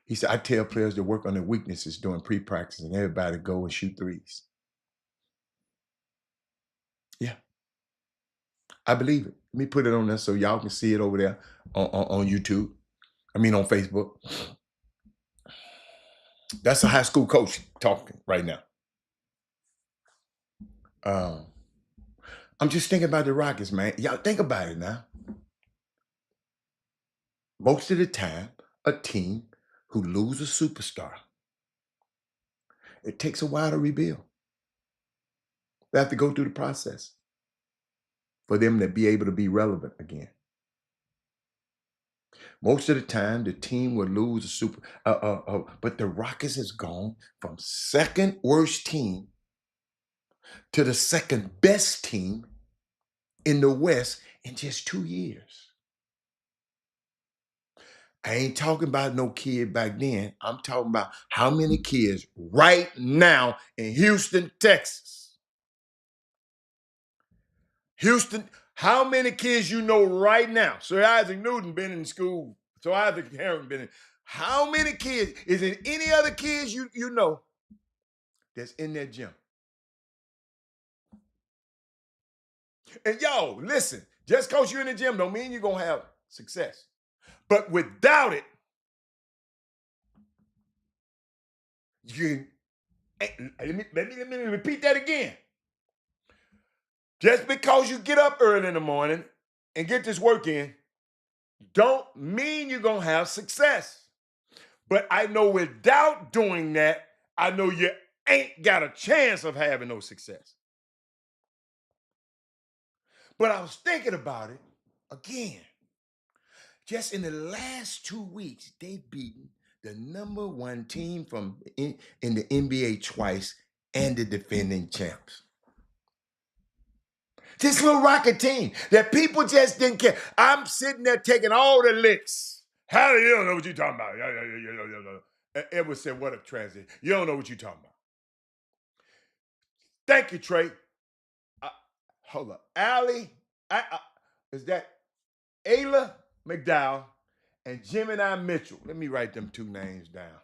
He said, I tell players to work on their weaknesses during pre-practice and everybody go and shoot threes. Yeah, I believe it. Let me put it on there so y'all can see it over there on YouTube. I mean, on Facebook. That's a high school coach talking right now. Um, I'm just thinking about the Rockets, man. Y'all think about it now. Most of the time, a team who loses a superstar, it takes a while to rebuild. They have to go through the process for them to be able to be relevant again. Most of the time, the team will lose a but the Rockets has gone from second worst team to the second best team in the West in just 2 years. I ain't talking about no kid back then. I'm talking about how many kids right now in Houston, Texas. Houston, how many kids you know right now? Sir Isaac Newton been in school. So Isaac Heron been in. How many kids? Is it any other kids you know that's in that gym? And yo, listen, just because you're in the gym don't mean you're gonna have success. But without it, you let me repeat that again. Just because you get up early in the morning and get this work in, don't mean you're gonna have success. But I know without doing that, I know you ain't got a chance of having no success. But I was thinking about it again. Just in the last 2 weeks, they've beaten the number one team in the NBA twice and the defending champs. This little Rocket team that people just didn't care. I'm sitting there taking all the licks. How do you don't know what you're talking about? Edward said, what a transition. You don't know what you're talking about. Thank you, Trey. Hold up. Is that Ayla McDowell and Gemini Mitchell? Let me write them two names down.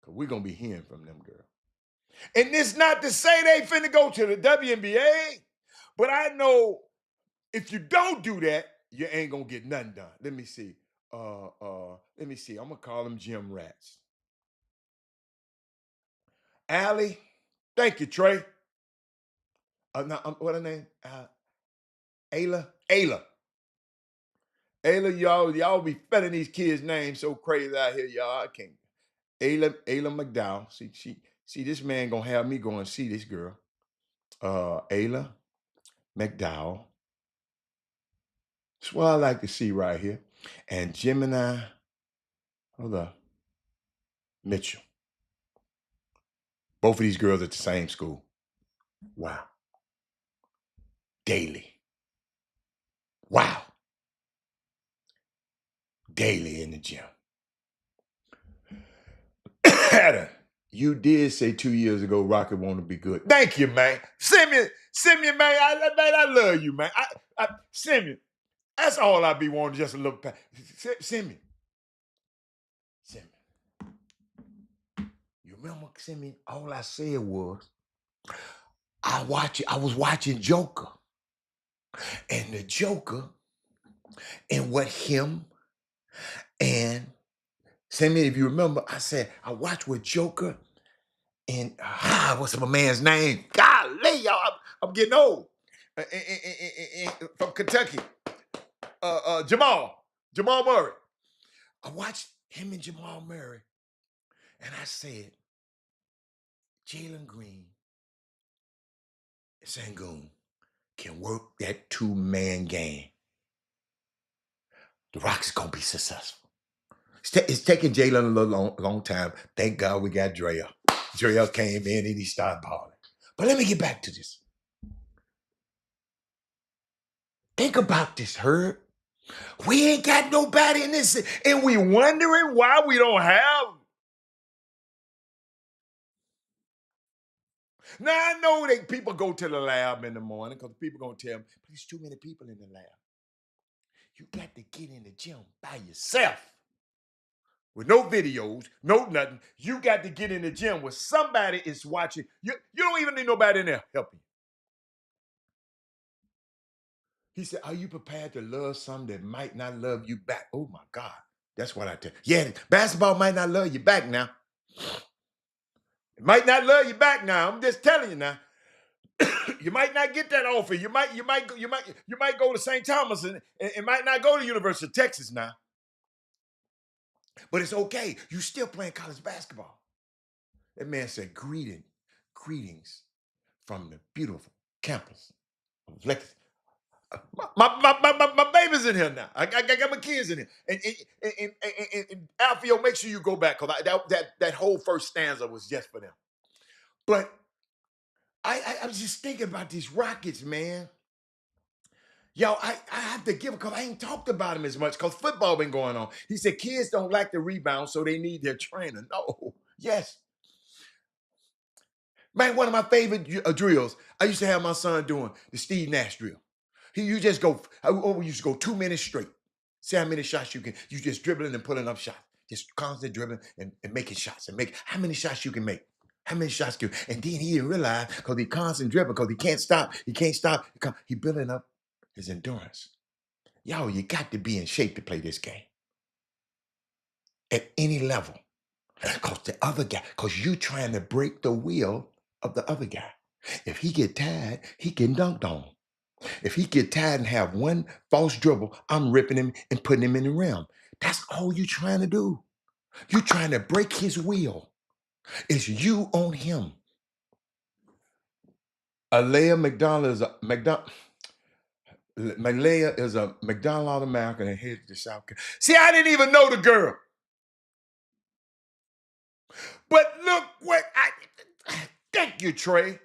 Because we're going to be hearing from them, girl. And it's not to say they finna go to the WNBA, but I know if you don't do that, you ain't gonna get nothing done. Let me see. Let me see. I'm gonna call them gym rats. Allie, thank you, Trey. What her name? Ayla. Ayla, y'all be spelling these kids' names so crazy out here, y'all. I can't. Ayla McDowell. See, this man gonna have me go and see this girl. Ayla McDowell. That's what I like to see right here. And Gemini, hold up, Mitchell. Both of these girls at the same school. Wow. Daily. Wow. Daily in the gym. You did say 2 years ago Rocket want to be good. Thank you, man. Simeon, man, I love you, man. Simeon, that's all I be wanting, just a little pat. Simeon. You remember, Simeon, all I said was, I was watching Joker. And the Joker, and what him and Simeon, if you remember, I said, I watched with Joker and what's my man's name? Golly, y'all, I'm getting old. From Kentucky. Jamal Murray. I watched him and Jamal Murray, and I said, Jalen Green and Sangoon can work that two-man game. The Rockets gonna be successful. It's taking Jalen a long time. Thank God we got Drea. Drea came in and he started balling. But let me get back to this. Think about this, Herb. We ain't got nobody in this, and we wondering why we don't have. Now, I know that people go to the lab in the morning because people going to tell them, but there's too many people in the lab. You got to get in the gym by yourself. With no videos, no nothing. You got to get in the gym where somebody is watching. You don't even need nobody in there helping you. He said, are you prepared to love some that might not love you back? Oh, my God. That's what I tell you. Yeah, basketball might not love you back now. It might not love you back now. I'm just telling you now. You might not get that offer. You might go to St. Thomas and might not go to University of Texas now. But it's okay. You still playing college basketball. That man said, greetings from the beautiful campus of Lexington. My baby's in here now. I got my kids in here. And Alfio, make sure you go back because that whole first stanza was just for them. But I was just thinking about these Rockets, man. Yo, I have to give it because I ain't talked about him as much because football been going on. He said kids don't like the rebound, so they need their trainer. No, yes. Man, one of my favorite drills, I used to have my son doing the Steve Nash drill. You just go, we used to go 2 minutes straight. See how many shots you can, you just dribbling and pulling up shots. Just constant dribbling and making shots and make how many shots you can make. How many shots can, and then he didn't realize because he constant dribbling, because he can't stop. He building up his endurance. Yo, you got to be in shape to play this game at any level. Because the other guy, because you trying to break the will of the other guy. If he get tired, he getting dunked on. If he get tired and have one false dribble, I'm ripping him and putting him in the rim. That's all you trying to do. You trying to break his will. It's you on him. Alea McDonald is a Malaya is a McDonald All-American and headed to South Carolina. See, I didn't even know the girl. But look what thank you, Trey.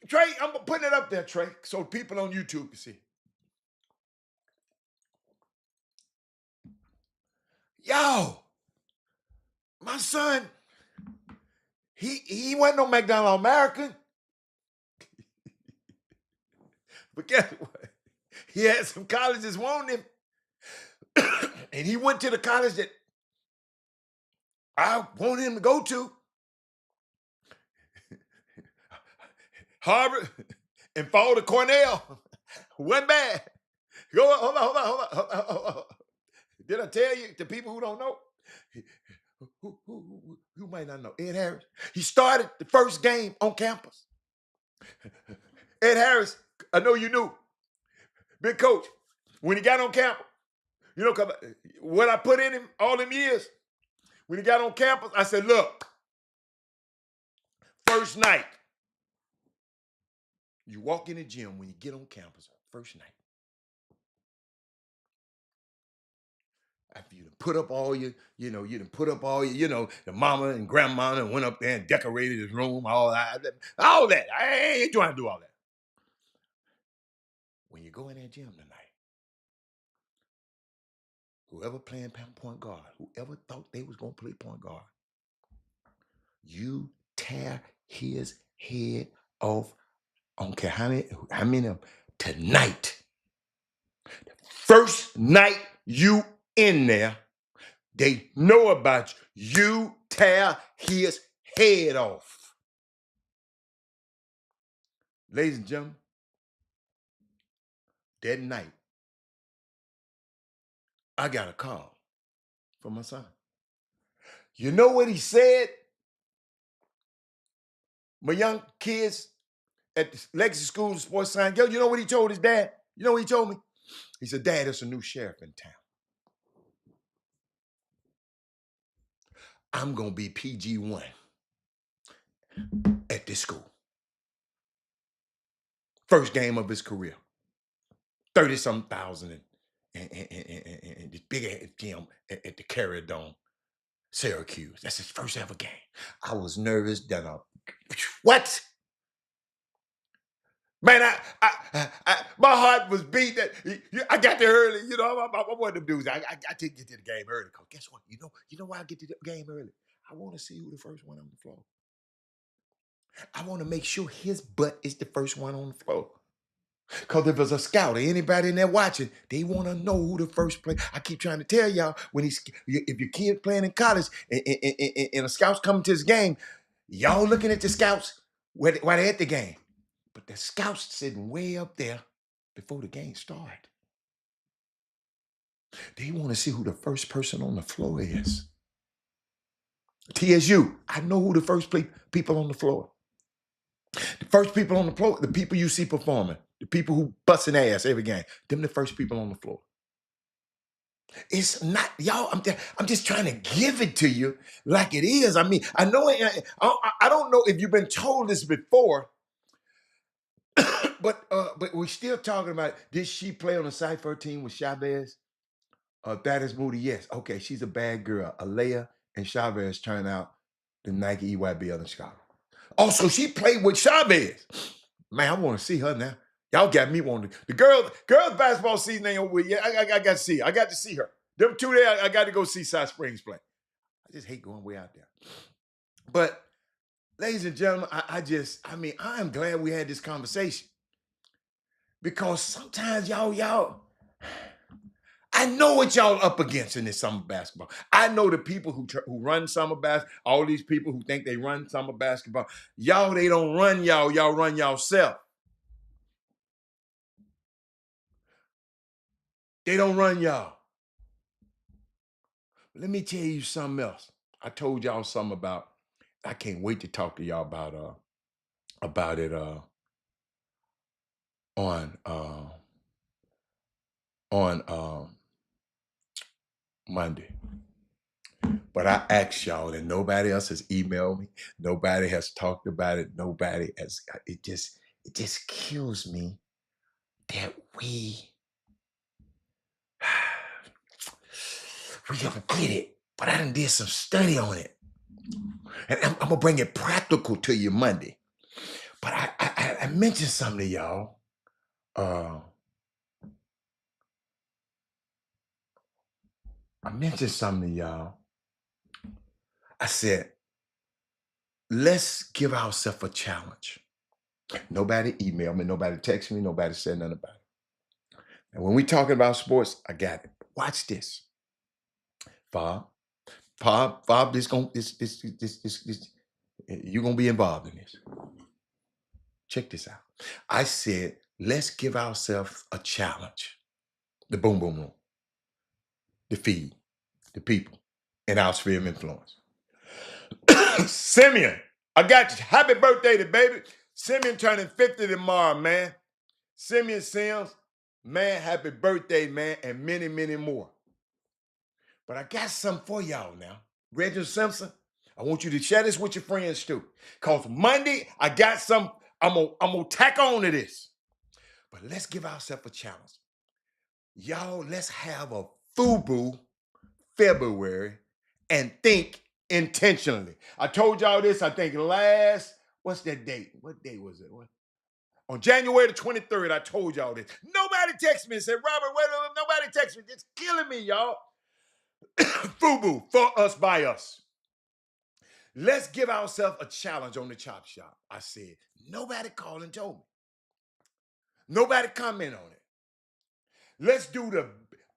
Trey, I'm putting it up there, Trey, so people on YouTube can see. Yo, my son, he wasn't no McDonald American. But guess what? He had some colleges wanting him. And he went to the college that I wanted him to go to. Harvard and fall to Cornell. Wasn't bad. Hold on. Did I tell you, the people who don't know? Who might not know? Ed Harris. He started the first game on campus. Ed Harris, I know you knew. Big coach. When he got on campus, you know, what I put in him all them years, when he got on campus, I said, look, first night, you walk in the gym when you get on campus, first night. After you done put up all your, you done put up all your, the mama and grandma and went up there and decorated his room, all that. I ain't trying to do all that. When you go in that gym tonight, whoever playing point guard, whoever thought they was going to play point guard, you tear his head off. I don't care how many of them, tonight. First night you in there, they know about you. You tear his head off. Ladies and gentlemen, that night, I got a call from my son. You know what he said? My young kids at the Legacy School of Sports Science, you know what he told his dad? You know what he told me? He said, Dad, there's a new sheriff in town. I'm going to be PG-1 at this school. First game of his career. 30-some thousand and this big gym at the Carrier Dome, Syracuse. That's his first ever game. I was nervous. What? Man, my heart was beat. I got there early. I'm one of them dudes. I did get to the game early. Cause guess what? You know why I get to the game early? I want to see who the first one on the floor. I want to make sure his butt is the first one on the floor. Because if there's a scout or anybody in there watching, they want to know who the first player. I keep trying to tell y'all, if your kid playing in college and a scout's coming to his game, y'all looking at the scouts while they're at the game. But the scouts sitting way up there before the game started. They want to see who the first person on the floor is. TSU, I know who the first people on the floor. The first people on the floor, the people you see performing, the people who busting ass every game, them the first people on the floor. It's not, y'all, I'm just trying to give it to you like it is. I mean, I know, I don't know if you've been told this before, but we're still talking about, did she play on the Cypher team with Chavez? That is Moody, yes. Okay, she's a bad girl. Alea and Chavez turned out the Nike EYBL in Chicago. Also, she played with Chavez. Man, I want to see her now. Y'all got me wanting to. The girls basketball season ain't over with yet. I got to see her. I got to see her. Them 2 days, I got to go see South Springs play. I just hate going way out there. But, ladies and gentlemen, I am glad we had this conversation. Because sometimes y'all, I know what y'all up against in this summer basketball. I know the people who run summer basketball, all these people who think they run summer basketball. Y'all, they don't run y'all. Y'all run y'allself. They don't run y'all. Let me tell you something else. I told y'all something about, I can't wait to talk to y'all about it on Monday. But I asked y'all, and nobody else has emailed me. Nobody has talked about it. Nobody has. It just kills me that we don't get it. But I done did some study on it, and I'm gonna bring it practical to you Monday. But I mentioned something to y'all. I said, let's give ourselves a challenge. Nobody emailed me, nobody texted me, nobody said nothing about it. And when we talking about sports, I got it. Watch this. Bob, you're gonna be involved in this. Check this out. I said, let's give ourselves a challenge. The boom boom room, the feed, the people, and our sphere of influence. Simeon, I got you. Happy birthday to baby. Simeon turning 50 tomorrow, man. Simeon Sims, man, happy birthday, man, and many, many more. But I got something for y'all now. Reginald Simpson, I want you to share this with your friends too. Because Monday, I got some, I'm gonna tack on to this. But let's give ourselves a challenge. Y'all, let's have a FUBU February and think intentionally. I told y'all this, I think what's that date? What day was it? What? On January the 23rd, I told y'all this. Nobody texted me and said, Robert, wait a minute, nobody texted me. It's killing me, y'all. FUBU, for us, by us. Let's give ourselves a challenge on the Chop Shop. I said, nobody called and told me. Nobody comment on it. Let's do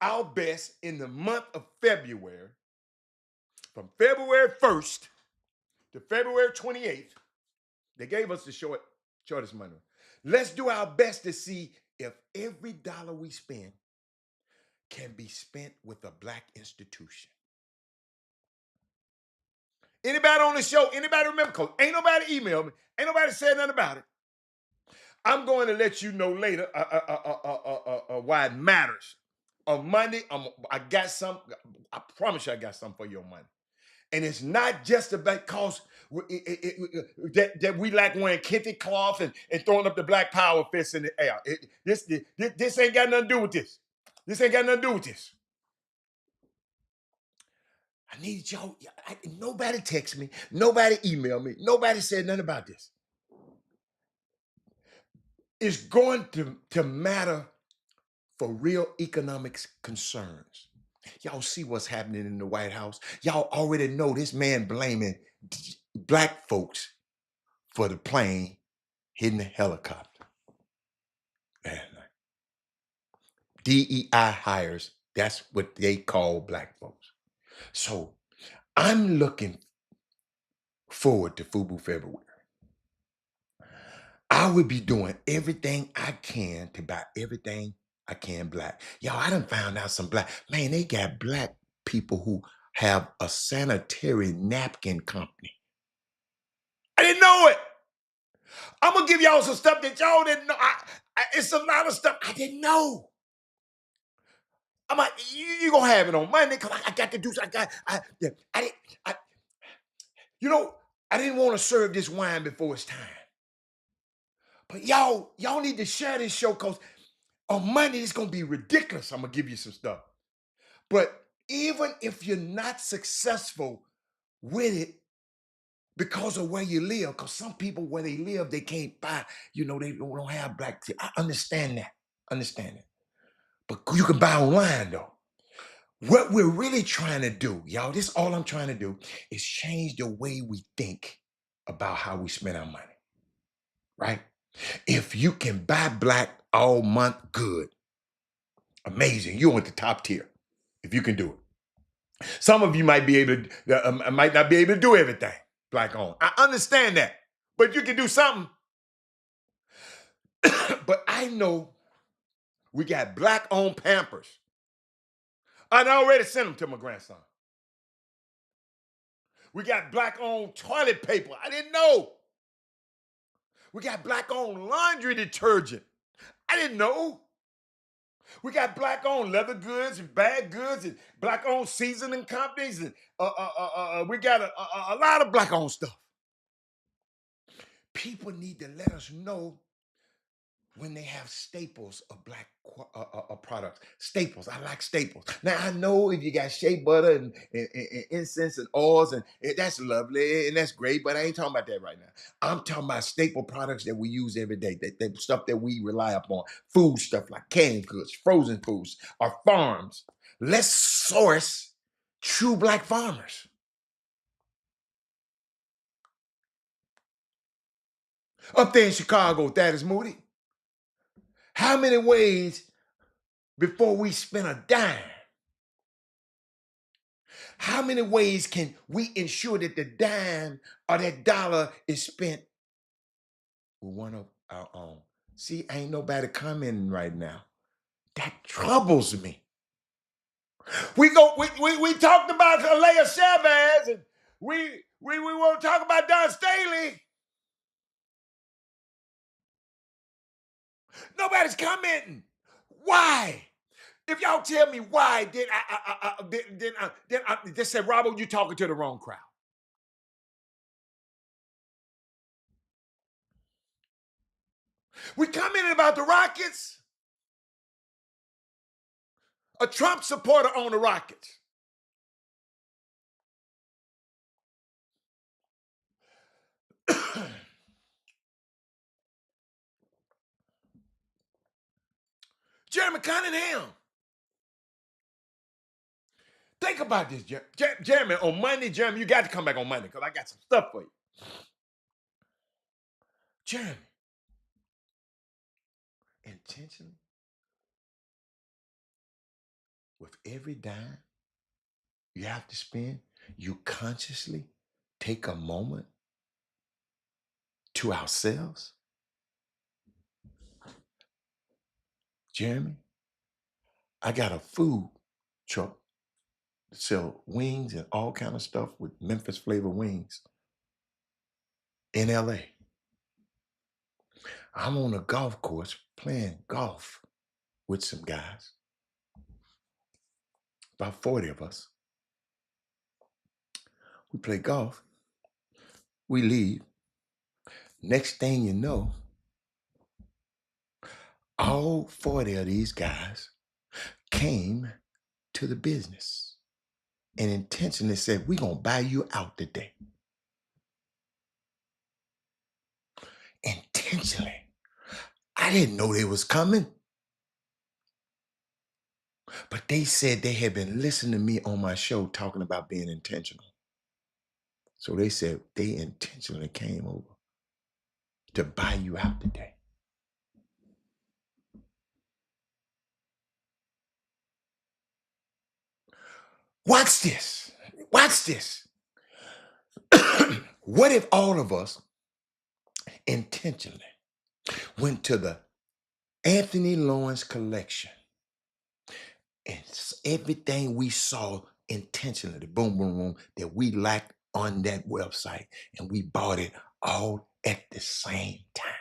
our best in the month of February, from February 1st to February 28th. They gave us the shortest money. Let's do our best to see if every dollar we spend can be spent with a Black institution. Anybody on the show, anybody remember? Because ain't nobody emailed me, ain't nobody said nothing about it. I'm going to let you know later why it matters. On Monday, I got some. I promise you I got something for you on Monday. And it's not just about cause that we like wearing kente cloth and throwing up the Black Power fist in the air. This ain't got nothing to do with this. This ain't got nothing to do with this. I need y'all. Nobody text me. Nobody emailed me. Nobody said nothing about this. It's going to matter for real economic concerns. Y'all see what's happening in the White House. Y'all already know this man blaming Black folks for the plane hitting the helicopter. Man, DEI hires, that's what they call Black folks. So I'm looking forward to FUBU February. I would be doing everything I can to buy everything I can Black. Y'all, I done found out some Black, man, they got Black people who have a sanitary napkin company. I didn't know it. I'm gonna give y'all some stuff that y'all didn't know. It's a lot of stuff I didn't know. I'm like, you gonna have it on Monday because I got to do. I didn't want to serve this wine before it's time. But y'all need to share this show because on Monday it's gonna be ridiculous. I'm gonna give you some stuff. But even if you're not successful with it, because of where you live. Because some people where they live, they can't buy, they don't have black tea. I understand that. Understand it. But you can buy online though. What we're really trying to do, y'all, this all I'm trying to do is change the way we think about how we spend our money. Right? If you can buy black all month, good. Amazing. You're at the top tier if you can do it. Some of you might be able to, might not be able to do everything black on. I understand that, but you can do something. But I know we got black owned Pampers. I already sent them to my grandson. We got black owned toilet paper. I didn't know. We got black owned laundry detergent. I didn't know. We got black owned leather goods and bag goods and black owned seasoning companies. And we got a lot of black owned stuff. People need to let us know when they have staples of black products. Staples. I like staples. Now, I know if you got shea butter and incense and oils, and that's lovely and that's great, but I ain't talking about that right now. I'm talking about staple products that we use every day, that stuff that we rely upon. Food stuff like canned goods, frozen foods, our farms. Let's source true black farmers. Up there in Chicago, Thaddeus Moody, how many ways before we spend a dime? How many ways can we ensure that the dime or that dollar is spent with one of our own? See, ain't nobody commenting right now. That troubles me. We talked about Alea Chavez, and we want to talk about Don Staley. Nobody's commenting. Why? If y'all tell me why, then I just say, Robert, you talking to the wrong crowd. We commented about the Rockets. A Trump supporter on the Rockets. Jeremy Cunningham. Think about this, Jeremy. On Monday, Jeremy, you got to come back on Monday because I got some stuff for you. Jeremy, intentionally, with every dime you have to spend, you consciously take a moment to ourselves. Jeremy, I got a food truck that sell wings and all kind of stuff with Memphis flavor wings in LA. I'm on a golf course playing golf with some guys, about 40 of us. We play golf. We leave. Next thing you know, all 40 of these guys came to the business and intentionally said, we're going to buy you out today. Intentionally. I didn't know they was coming. But they said they had been listening to me on my show talking about being intentional. So they said they intentionally came over to buy you out today. Watch this. Watch this. What if all of us intentionally went to the Anthony Lawrence collection and everything we saw intentionally, boom, boom, boom, that we lacked on that website, and we bought it all at the same time?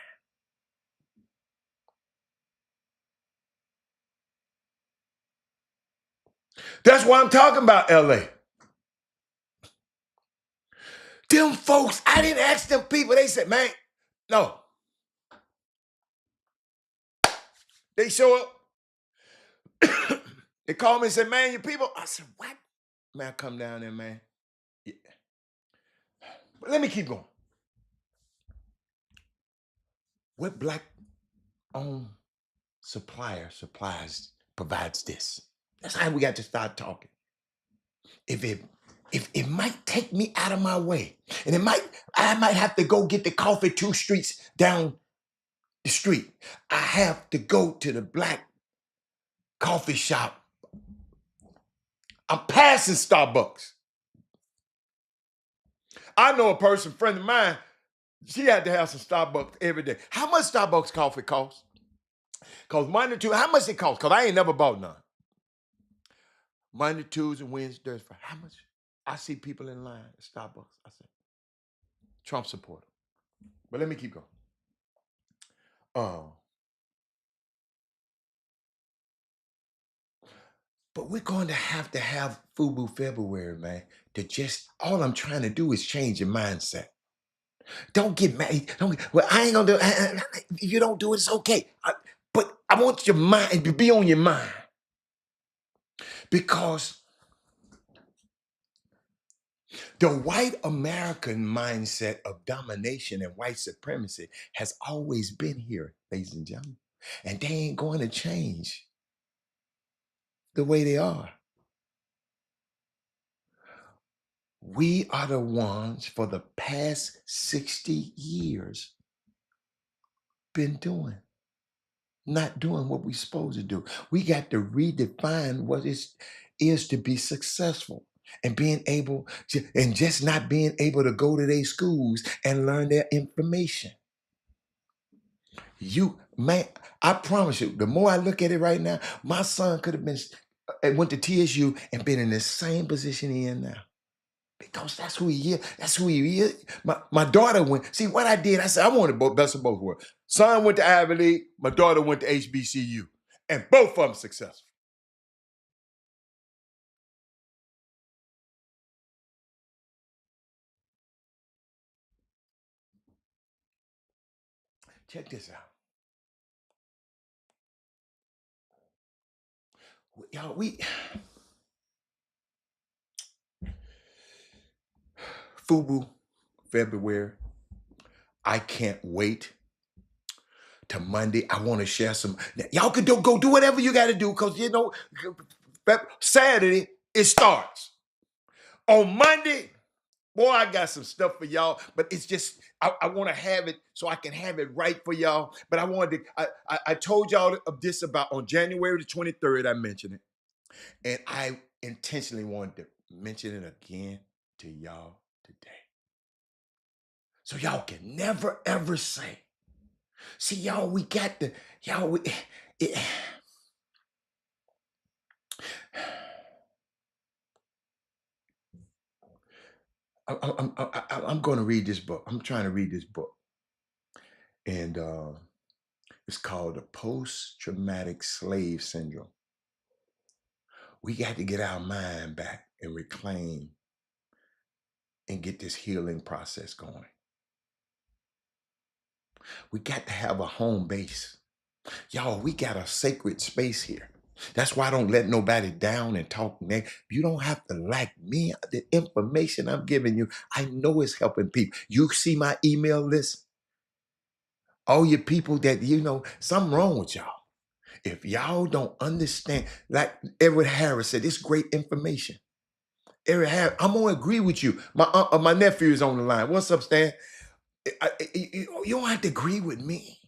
That's why I'm talking about LA. Them folks, I didn't ask them people. They said, man, no. They show up. They call me and say, man, your people. I said, what? Man, come down there, man. Yeah. But let me keep going. What black-owned supplies provides this? That's how we got to start talking. If it might take me out of my way, and I might have to go get the coffee 2 streets down the street. I have to go to the black coffee shop. I'm passing Starbucks. I know a person, friend of mine, she had to have some Starbucks every day. How much Starbucks coffee costs? Because Monday, Tuesday, how much it costs? Because I ain't never bought none. Monday, Tuesday, Wednesday, Thursday, how much? I see people in line at Starbucks. I say, Trump supporter. But let me keep going. Uh, but we're going to have FUBU February, man. All I'm trying to do is change your mindset. Don't get mad. Well, I ain't gonna do it. If you don't do it, it's okay. But I want your mind to be on your mind. Because the white American mindset of domination and white supremacy has always been here, ladies and gentlemen. And they ain't going to change the way they are. We are the ones for the past 60 years been not doing what we're supposed to do. We got to redefine what it is to be successful and being able to, and just not being able to go to their schools and learn their information. Man, I promise you, the more I look at it right now, my son could have went to TSU and been in the same position he in now. Because that's who he is. That's who he is. My daughter went. See what I did? I said I wanted best of both worlds. Son went to Ivy League. My daughter went to HBCU, and both of them successful. Check this out, y'all. We FUBU February. I can't wait to Monday. I want to share some. Y'all can go do whatever you got to do because Saturday it starts. On Monday, boy, I got some stuff for y'all, but it's just I want to have it so I can have it right for y'all. But I wanted to. I told y'all of this about on January the 23rd. I mentioned it, and I intentionally wanted to mention it again to y'all today, so y'all can never ever say, "See, y'all, we got the y'all." It, I'm going to read this book. I'm trying to read this book, and it's called the Post-Traumatic Slave Syndrome. We got to get our mind back and reclaim and get this healing process going. We got to have a home base. Y'all, we got a sacred space here. That's why I don't let nobody down and talk negative. You don't have to like me. The information I'm giving you, I know it's helping people. You see my email list? All you people that, something wrong with y'all. If y'all don't understand, like Edward Harris said, it's great information. Edward Harris, I'm going to agree with you. My nephew is on the line. What's up, Stan? You don't have to agree with me.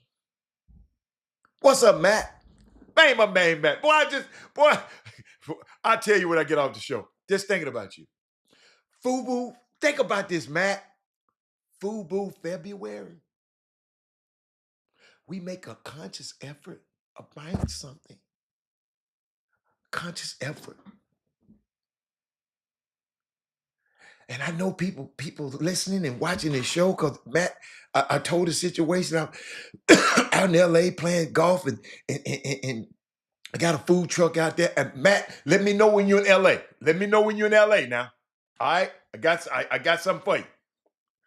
What's up, Matt? Bang, my man, Matt. Boy, I tell you when I get off the show. Just thinking about you. FUBU, think about this, Matt. FUBU February. We make a conscious effort of buying something. Conscious effort. And I know people listening and watching this show because Matt, I told the situation out in LA playing golf and I got a food truck out there. And Matt, let me know when you're in LA. Let me know when you're in LA now. All right, I got something for you.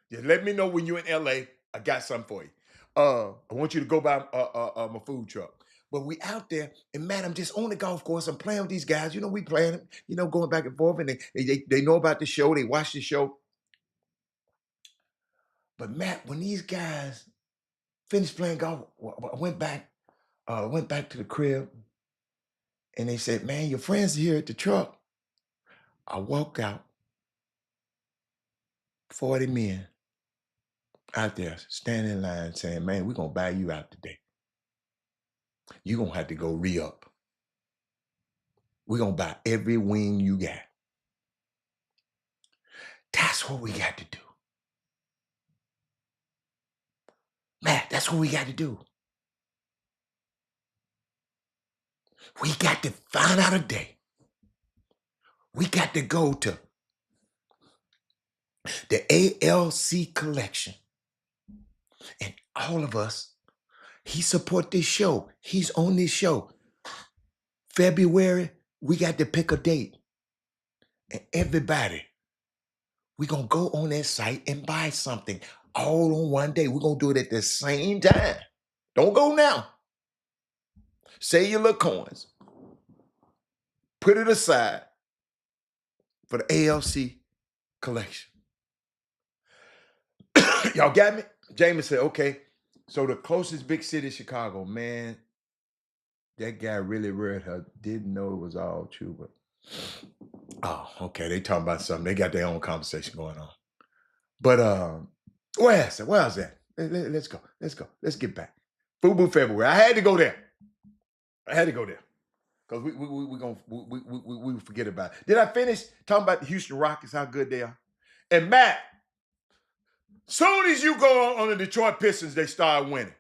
Just let me know when you're in LA. I got something for you. I want you to go by my food truck. But we out there, and man, I'm just on the golf course. I'm playing with these guys. We playing, going back and forth, and they know about the show. They watch the show. But Matt, when these guys finished playing golf, went back to the crib, and they said, "Man, your friends are here at the truck." I walk out, 40 men out there standing in line saying, "Man, we're gonna buy you out today. You're gonna have to go re-up. We're gonna buy every wing you got." That's what we got to do. Matt, that's what we got to do. We got to find out a day. We got to go to the ALC collection. And all of us, he support this show. He's on this show. February, we got to pick a date. And everybody, we're going to go on that site and buy something all on one day. We're going to do it at the same time. Don't go now. Save your little coins. Put it aside for the ALC collection. Y'all got me? James said, okay. So the closest big city is Chicago. Man, that guy really read her. Didn't know it was all true, but oh, okay. They talking about something. They got their own conversation going on. But where else? Where else at? Let's go. Let's go. Let's get back. FUBU February. I had to go there. Because we forget about it. Did I finish talking about the Houston Rockets, how good they are? And Matt, soon as you go on the Detroit Pistons, they start winning.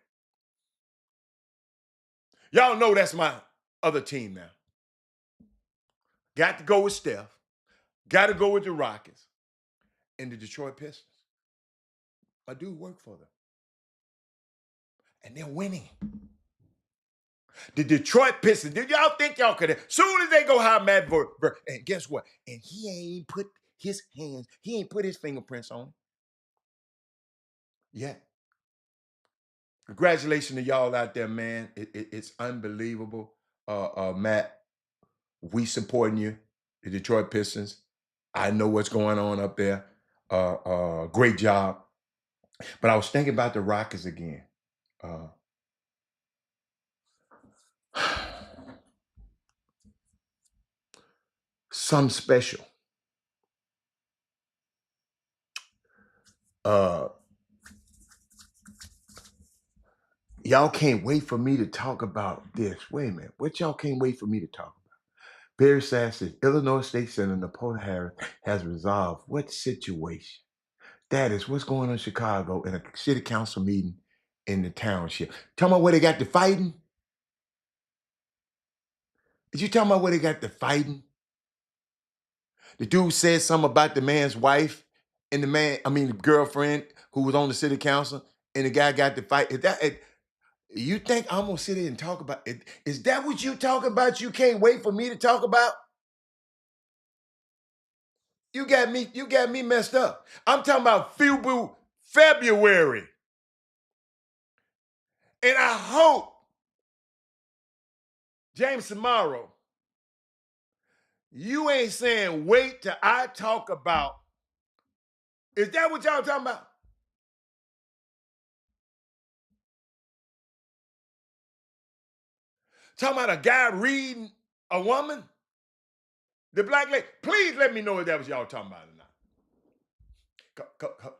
Y'all know that's my other team now. Got to go with Steph. Got to go with the Rockets and the Detroit Pistons. I do work for them. And they're winning. The Detroit Pistons, did y'all think y'all could have? Soon as they go hire Matt and guess what? And he ain't put his hands, he ain't put his fingerprints on it yet. Congratulations to y'all out there, man. It's unbelievable. Matt, we supporting you, the Detroit Pistons. I know what's going on up there. Great job. But I was thinking about the Rockets again. Some special. Y'all can't wait for me to talk about this. Wait a minute. What y'all can't wait for me to talk about? Barry Sass says Illinois State Senator Napoleon Harris has resolved what situation? That is what's going on in Chicago in a city council meeting in the township. Talking about where they got the fighting? Did you talking about where they got the fighting? The dude said something about the man's wife and the girlfriend who was on the city council, and the guy got the fight. You think I'm gonna sit here and talk about it? Is that what you talk about? You can't wait for me to talk about? You got me messed up. I'm talking about FUBU February. And I hope, James Samaro, you ain't saying wait till I talk about. Is that what y'all talking about? Talking about a guy reading a woman? The black lady? Please let me know if that was y'all talking about or not.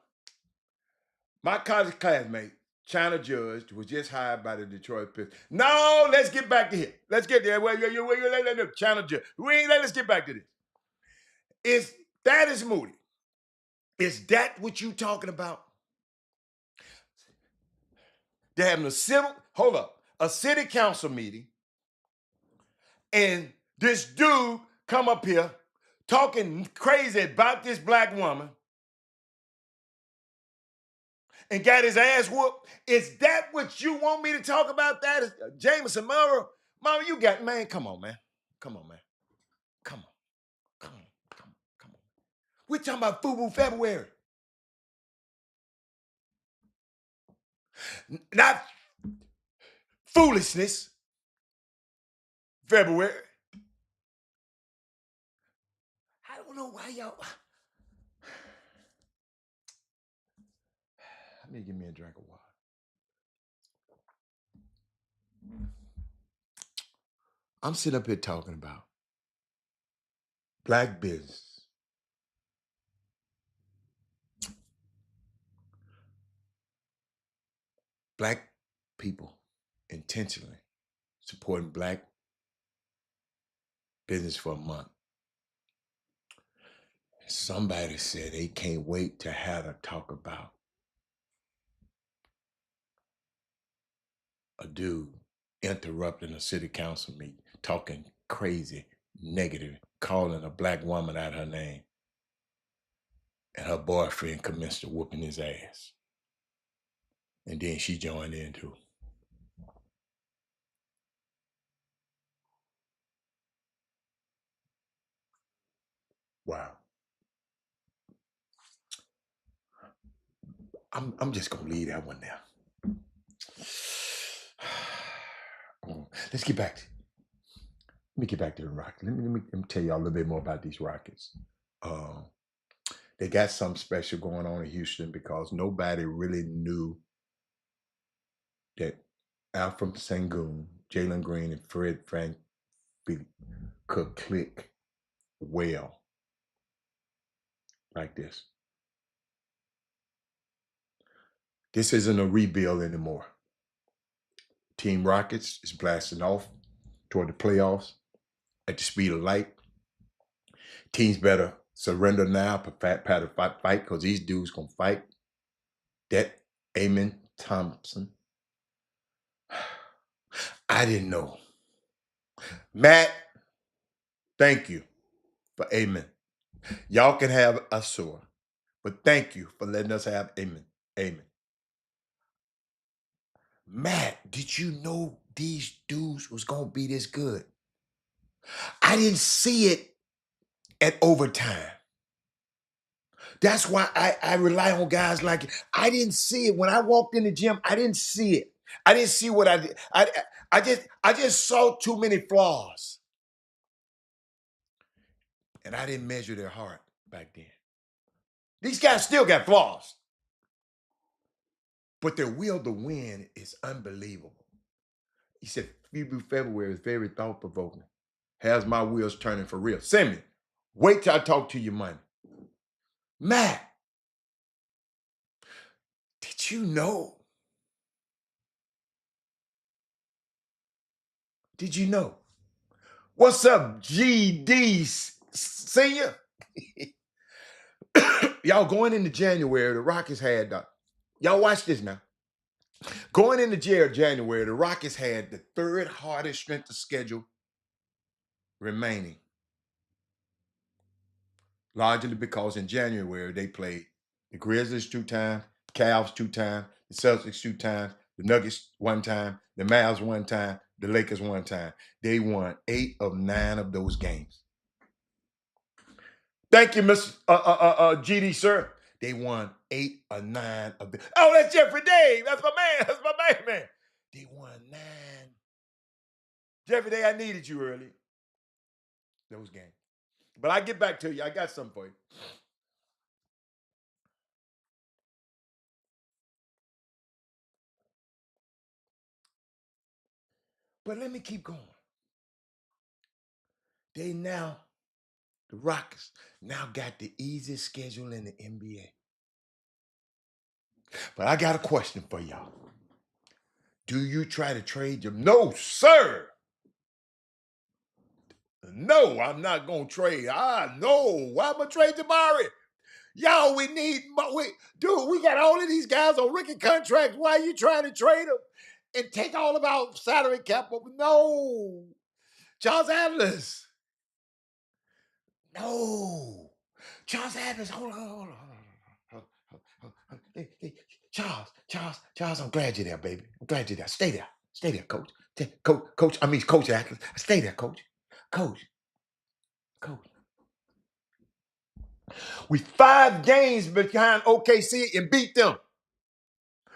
My college classmate, China Judge, was just hired by the Detroit Pistons. No, let's get back to here. Let's get there. Wait, China Judge. Let's get back to this. That is Moody. Is that what you talking about? They're having a city council meeting, and this dude come up here talking crazy about this black woman and got his ass whooped. Is that what you want me to talk about? That is Jameson Murrow. Mama, you got, man, come on, man. Come on, man. Come on. Come on. Come on. Come on. We're talking about FUBU February. Not foolishness February. I don't know why y'all. Let me give me a drink of water. I'm sitting up here talking about black business. Black people intentionally supporting black business for a month. Somebody said they can't wait to have a talk about a dude interrupting a city council meeting, talking crazy, negative, calling a black woman out her name, and her boyfriend commenced to whooping his ass. And then she joined in too. Wow. I'm just gonna leave that one there. Let's get back to let me get back to the Rockets. Let me tell y'all a little bit more about these Rockets. They got something special going on in Houston because nobody really knew that Alfred Sengun, Jalen Green, and Fred Frank could click well like this. This isn't a rebuild anymore. Team Rockets is blasting off toward the playoffs at the speed of light. Teams better surrender now, prepare to fight because these dudes gonna fight. That Amen Thompson. I didn't know. Matt, thank you for Amen. Y'all can have Asura, but thank you for letting us have Amen. Amen. Matt, did you know these dudes was gonna be this good? I didn't see it at overtime. That's why I rely on guys like you. I didn't see it when I walked in the gym. I didn't see it. I didn't see what I did. I just saw too many flaws, and I didn't measure their heart back then. These guys still got flaws, but their will to win is unbelievable. He said February is very thought provoking. Has my wheels turning for real. Send me. Wait till I talk to your money. Matt, did you know? Did you know? What's up, GD Senior? Y'all going into January, the Rockets had, y'all watch this now. Going into January, the Rockets had the third hardest strength of schedule remaining. Largely because in January, they played the Grizzlies 2 times, Cavs 2 times, the Celtics 2 times, the Nuggets 1 time, the Mavs 1 time, the Lakers 1 time. They won 8 of 9 of those games. Thank you, Mr. GD, sir. They won 8 or 9 of the. Oh, that's Jeffrey Dave. That's my man. That's my man. They won 9. Jeffrey Day, I needed you early. Those games. But I get back to you. I got something for you. But let me keep going. They now, the Rockets, now got the easiest schedule in the NBA. But I got a question for y'all. Do you try to trade them? No, sir. No, I'm not going to trade. No. Why am I trade Jabari? Y'all, we got all of these guys on rookie contracts. Why are you trying to trade them and take all of our salary cap? No. Charles Atlas. No. Charles Atlas, hold on. Hey, Charles, I'm glad you're there, baby. I'm glad you're there. Stay there, coach. Coach Atlas. Stay there, coach. Coach. We 5 games behind OKC and beat them.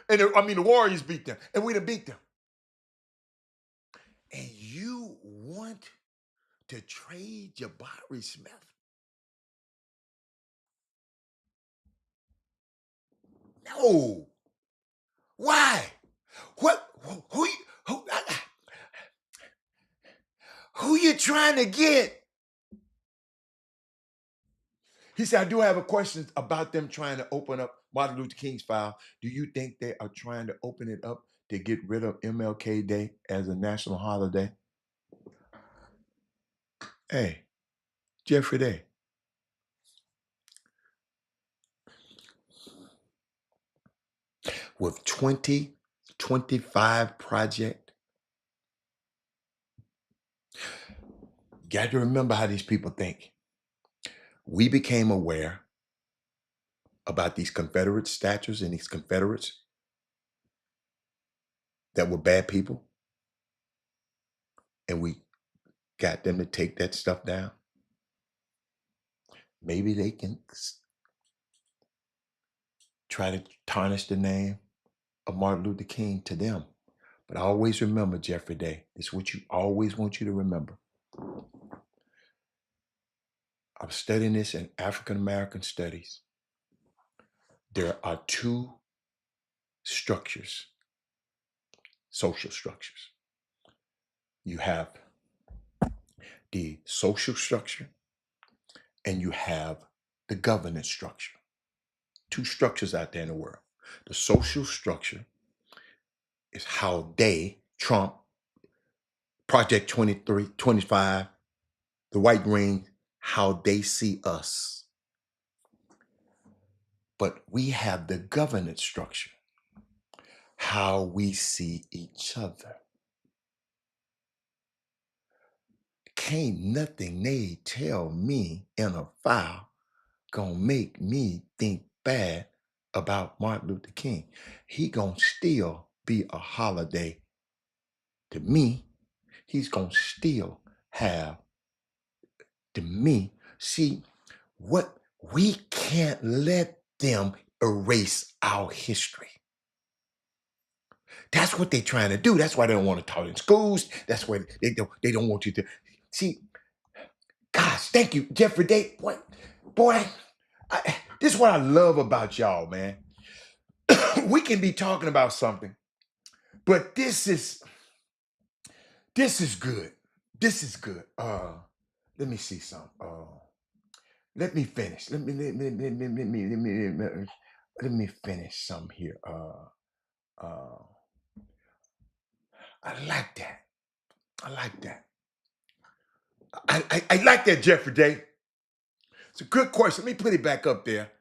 And the Warriors beat them. And we done beat them. And you want to trade Jabari Smith? No. Why? What? Who, who you trying to get? He said, I do have a question about them trying to open up Martin Luther King's file. Do you think they are trying to open it up to get rid of MLK Day as a national holiday? Hey, Jeffrey Day. With 2025 project, you got to remember how these people think. We became aware about these Confederate statues and these Confederates that were bad people, and we got them to take that stuff down. Maybe they can try to tarnish the name of Martin Luther King to them. But I always remember, Jeffrey Day, this is what you always want you to remember. I'm studying this in African American studies. There are two structures, social structures. You have the social structure and you have the governance structure. Two structures out there in the world. The social structure is how they, Trump, Project 23, 25, the white ring, how they see us. But we have the governance structure, how we see each other. Can't nothing they tell me in a file gonna make me think bad about Martin Luther King. He gonna still be a holiday to me. He's gonna still have to me. See, what we can't let them erase our history. That's what they're trying to do. That's why they don't want to taught in schools. That's why they don't want you to see. Gosh, thank you, Jeffrey Day. Boy, this is what I love about y'all, man. We can be talking about something, but this is good. This is good. Let me see some. Let me finish. Let me finish some here. I like that. I like that. I like that, Jeffrey Day. It's a good question. Let me put it back up there.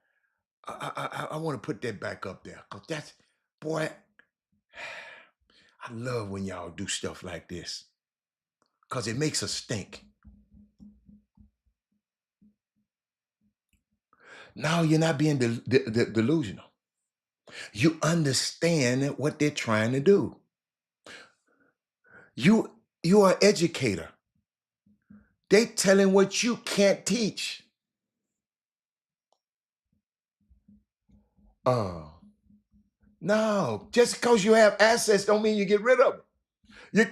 I want to put that back up there because that's, boy, I love when y'all do stuff like this because it makes us think. Now you're not being delusional. You understand what they're trying to do. You are an educator. They telling what you can't teach. No, just because you have assets don't mean you get rid of them.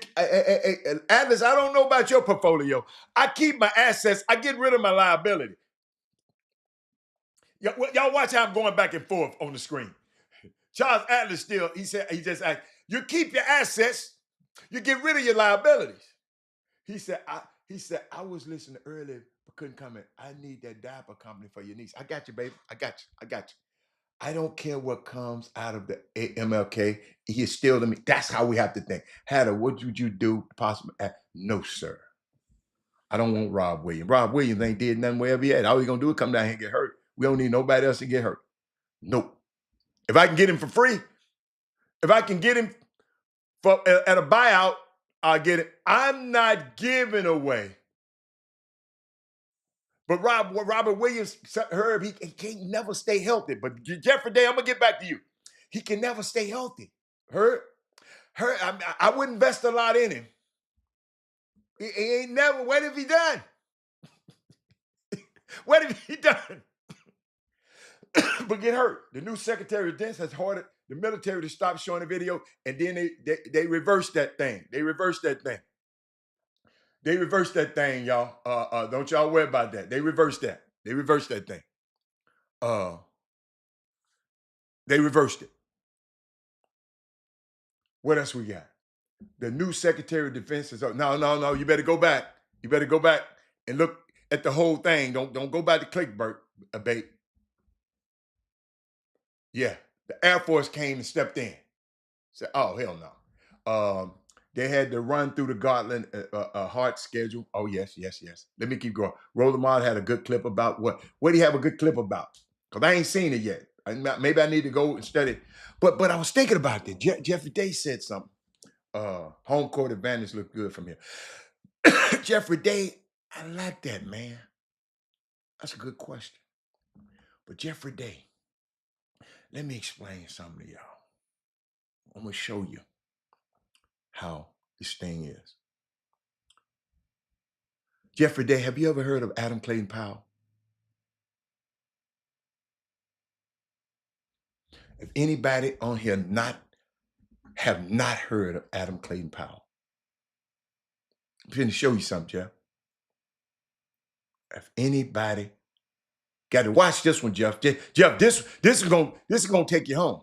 Atlas, I don't know about your portfolio. I keep my assets. I get rid of my liability. Y'all watch how I'm going back and forth on the screen. Charles Atlas still, he just asked, you keep your assets, you get rid of your liabilities. He said, I was listening earlier, but couldn't come in. I need that diaper company for your niece. I got you, baby. I got you. I don't care what comes out of the MLK. He is still to me. That's how we have to think. Hatter, what would you do possibly? No, sir. I don't want Rob Williams. Rob Williams ain't did nothing wherever he at. All he gonna do is come down here and get hurt. We don't need nobody else to get hurt. Nope. If I can get him for free, if I can get him at a buyout, I'll get it. I'm not giving away. But Robert Williams, Herb, he can't never stay healthy. But Jeffrey Day, I'm gonna get back to you. He can never stay healthy. Herb, I would invest a lot in him. He ain't never. What have he done? What have he done? But get hurt. The new Secretary of Defense has ordered the military to stop showing the video, and then they reversed that thing. They reversed that thing. They reversed that thing, y'all. Don't y'all worry about that. They reversed that. They reversed that thing. They reversed it. What else we got? The new Secretary of Defense is up. No, no, no. You better go back. You better go back and look at the whole thing. Don't go back to clickbait. Abate. Yeah, the Air Force came and stepped in. Said, "Oh hell no." They had to run through the gauntlet, a hard schedule. Oh yes, yes, yes. Let me keep going. Roller Mart had a good clip about what? What do you have a good clip about? Because I ain't seen it yet. Maybe I need to go and study. But I was thinking about it. Jeffrey Day said something. Home court advantage looked good from here. Jeffrey Day, I like that, man. That's a good question. But Jeffrey Day, let me explain something to y'all. I'm gonna show you how this thing is. Jeffrey Day, have you ever heard of Adam Clayton Powell? If anybody on here have not heard of Adam Clayton Powell, I'm going to show you something, Jeff. If anybody got to watch this one, Jeff. Jeff, this is gonna take you home.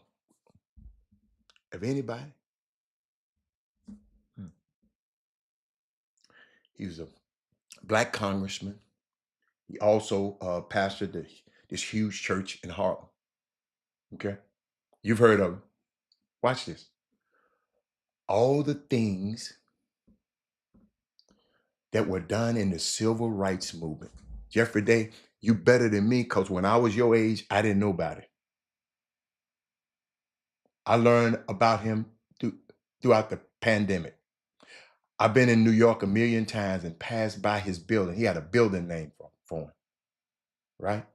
If anybody, he was a black congressman. He also pastored this huge church in Harlem. Okay, you've heard of him. Watch this. All the things that were done in the civil rights movement. Jeffrey Day, you better than me because when I was your age, I didn't know about it. I learned about him throughout the pandemic. I've been in New York a million times and passed by his building. He had a building name for him, right?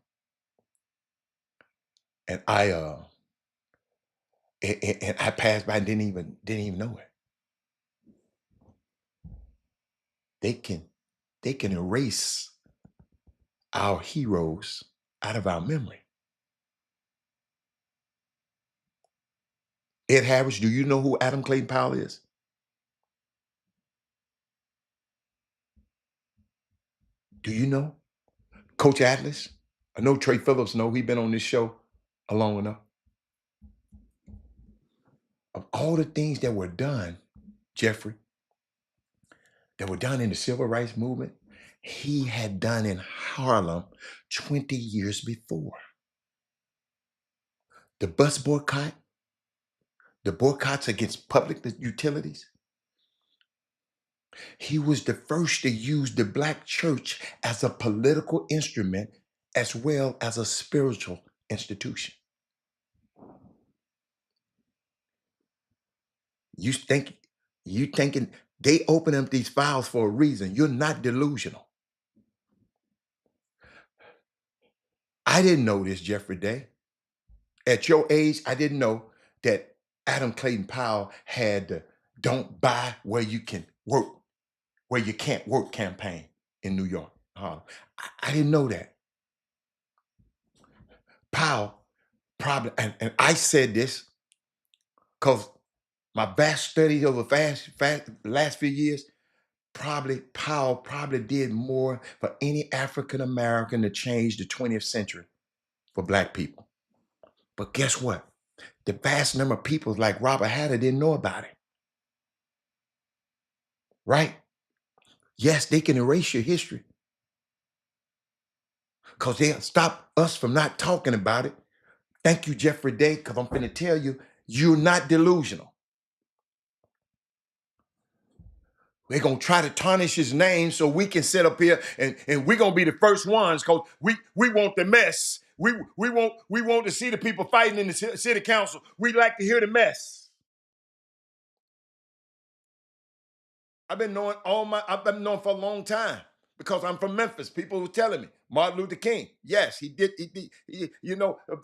And I passed by and didn't even know it. They can erase our heroes out of our memory. Ed Harris, do you know who Adam Clayton Powell is? Do you know? Coach Atlas? I know Trey Phillips know. He's been on this show long enough. Of all the things that were done, Jeffrey, that were done in the civil rights movement, he had done in Harlem 20 years before. The bus boycott, the boycotts against public utilities. He was the first to use the black church as a political instrument as well as a spiritual institution. You thinking they open up these files for a reason. You're not delusional. I didn't know this, Jeffrey Day. At your age, I didn't know that Adam Clayton Powell had the "Don't Buy Where You Can Work, Where You Can't Work" campaign in New York, Harlem. I didn't know that. Powell probably, and I said this because my vast studies over last few years, Powell probably did more for any African American to change the 20th century for black people. But guess what? The vast number of people like Robert Hatter didn't know about it. Right? Yes, they can erase your history because they'll stop us from not talking about it. Thank you, Jeffrey Day, because I'm going to tell you, you're not delusional. They're going to try to tarnish his name so we can sit up here and we're going to be the first ones because we want the mess. We want to see the people fighting in the city council. We like to hear the mess. I've been knowing for a long time because I'm from Memphis. People were telling me Martin Luther King. Yes, he did.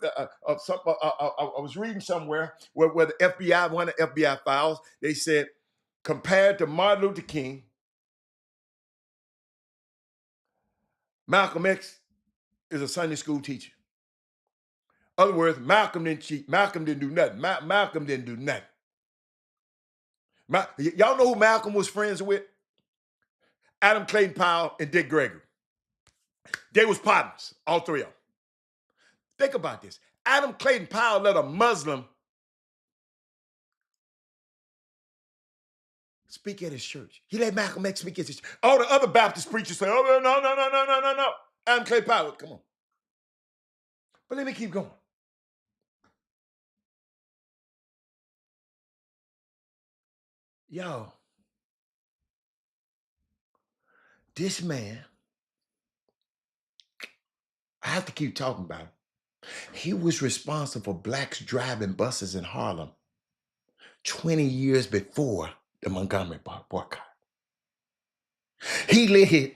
I was reading somewhere where the FBI, one of the FBI files, they said compared to Martin Luther King, Malcolm X is a Sunday school teacher. In other words, Malcolm didn't cheat. Malcolm didn't do nothing. Malcolm didn't do nothing. Y'all know who Malcolm was friends with? Adam Clayton Powell and Dick Gregory. They was partners, all three of them. Think about this. Adam Clayton Powell let a Muslim speak at his church. He let Malcolm X speak at his church. All the other Baptist preachers say, oh, no. Adam Clay Powell, come on. But let me keep going. Y'all, this man, I have to keep talking about him. He was responsible for blacks driving buses in Harlem 20 years before the Montgomery boycott. He led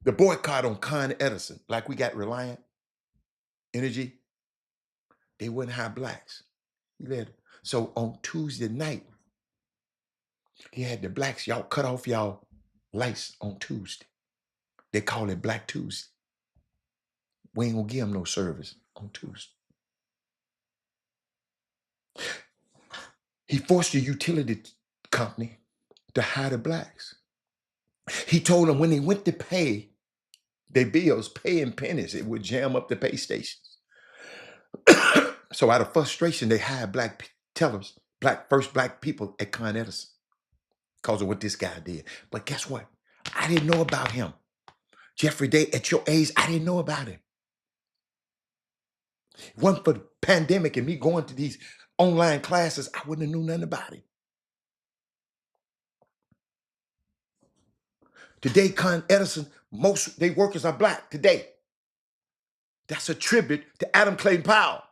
the boycott on Con Edison, like we got Reliant Energy. They wouldn't hire blacks. He led it. So on Tuesday night, he had the blacks, y'all cut off y'all lights on Tuesday. They call it Black Tuesday. We ain't gonna give them no service on Tuesday. He forced the utility company to hire the blacks. He told them when they went to pay their bills, paying pennies, it would jam up the pay stations. So out of frustration, they hired black tellers, first black people at Con Edison because of what this guy did. But guess what? I didn't know about him. Jeffrey Day, at your age, I didn't know about him. If it wasn't for the pandemic and me going to these online classes, I wouldn't have knew nothing about him. Today, Con Edison, most of their workers are black today. That's a tribute to Adam Clayton Powell.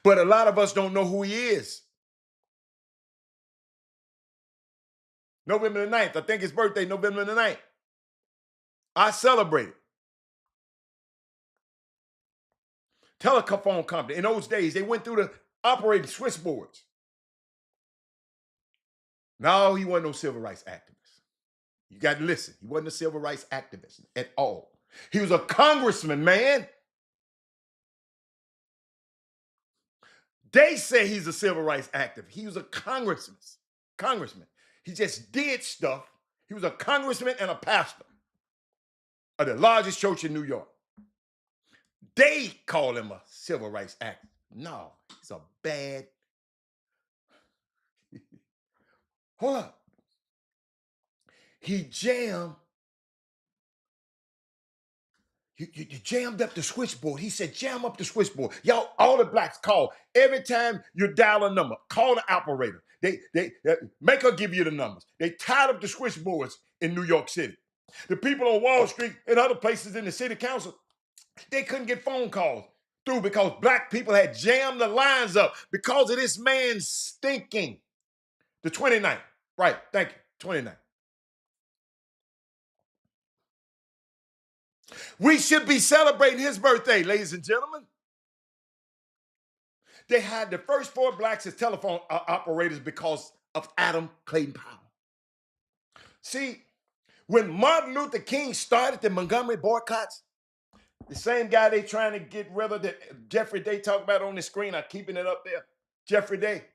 But a lot of us don't know who he is. November the 9th, I think his birthday, November the 9th. I celebrate it. Telephone company, in those days, they went through the operating switchboards. No, he wasn't no civil rights activist. You got to listen. He wasn't a civil rights activist at all. He was a congressman, man. They say he's a civil rights activist. He was a congressman. He just did stuff. He was a congressman and a pastor of the largest church in New York. They call him a civil rights activist. No, he's a bad. Hold up. He jammed. You jammed up the switchboard. He said, jam up the switchboard. Y'all, all the blacks call. Every time you dial a number, call the operator. They make her give you the numbers. They tied up the switchboards in New York City. The people on Wall Street and other places in the city council, they couldn't get phone calls through because black people had jammed the lines up because of this man stinking. The 29th. Right, thank you, 29th. We should be celebrating his birthday, ladies and gentlemen. They had the first 4 blacks as telephone operators because of Adam Clayton Powell. See, when Martin Luther King started the Montgomery boycotts, the same guy they trying to get rid of that Jeffrey Day talked about on the screen, I'm keeping it up there, Jeffrey Day.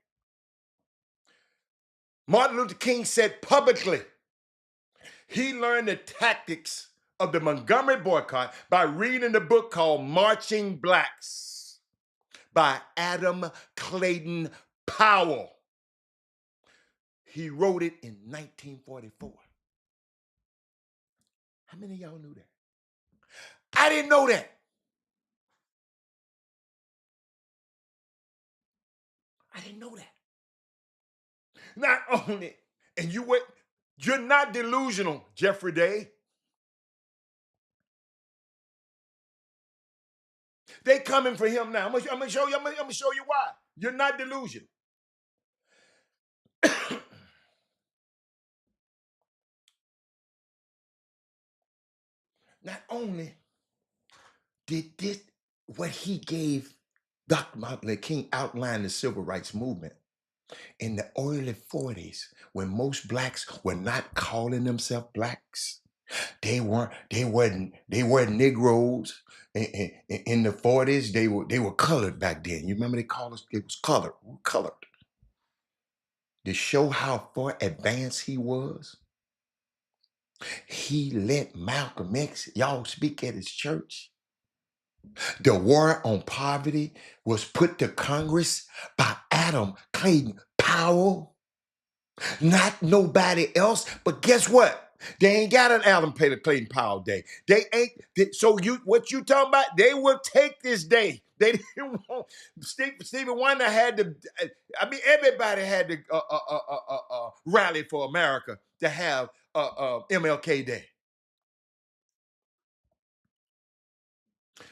Martin Luther King said publicly, he learned the tactics of the Montgomery boycott by reading the book called Marching Blacks by Adam Clayton Powell. He wrote it in 1944. How many of y'all knew that? I didn't know that. I didn't know that. Not only, and you're not delusional, Jeffrey Day. They coming for him now. I'm gonna show you why. You're not delusional. Not only did this, what he gave Dr. Martin Luther King outlined the civil rights movement in the early 40s when most blacks were not calling themselves blacks. They weren't Negroes. In the 40s, they were colored back then. You remember they called us, it was colored. We were colored. To show how far advanced he was, he let Malcolm X, y'all speak at his church. The war on poverty was put to Congress by Adam Clayton Powell. Not nobody else. But guess what? They ain't got an Adam Clayton Powell day. They ain't. So what you talking about? They will take this day. They didn't want. Stevie Wonder had to. I mean, everybody had to rally for America to have MLK Day.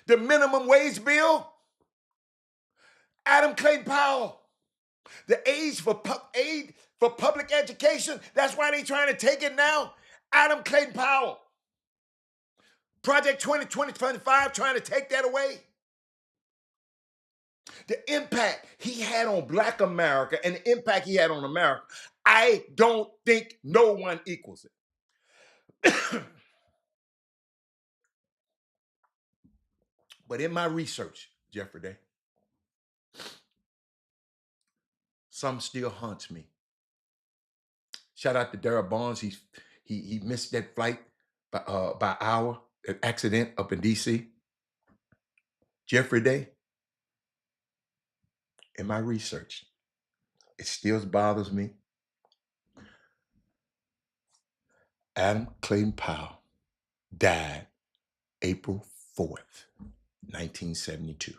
The minimum wage bill. Adam Clayton Powell. The aid for public education. That's why they trying to take it now. Adam Clayton Powell. Project 2025 trying to take that away. The impact he had on Black America and the impact he had on America, I don't think no one equals it. But in my research, Jeffrey Day, some still haunts me. Shout out to Darrell Barnes. He missed that flight by hour, an accident up in D.C. Jeffrey Day, in my research, it still bothers me. Adam Clayton Powell died April 4th, 1972.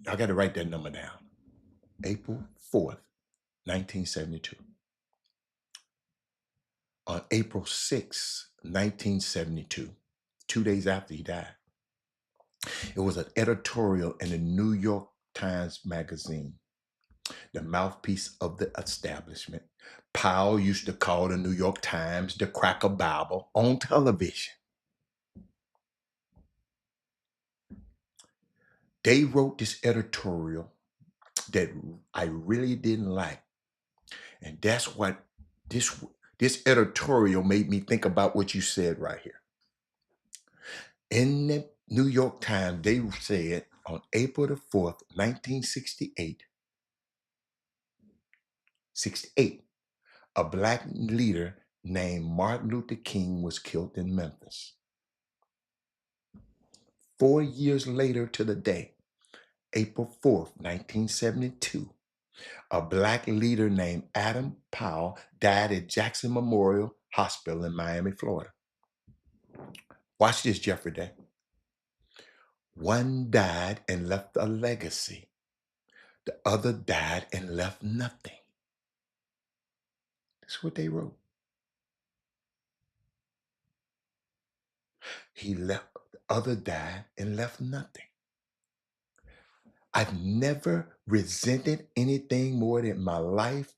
I got to write that number down. April 4th, 1972. On April 6th, 1972, 2 days after he died, it was an editorial in the New York Times Magazine, the mouthpiece of the establishment. Powell used to call the New York Times the Cracker Bible on television. They wrote this editorial that I really didn't like. And that's what this editorial made me think about what you said right here. In the New York Times, they said on April the 4th, 1968, a Black leader named Martin Luther King was killed in Memphis. 4 years later to the day, April 4th, 1972, a Black leader named Adam Powell died at Jackson Memorial Hospital in Miami, Florida. Watch this, Jeffrey Day. One died and left a legacy. The other died and left nothing. That's what they wrote. The other died and left nothing. I've never resented anything more in my life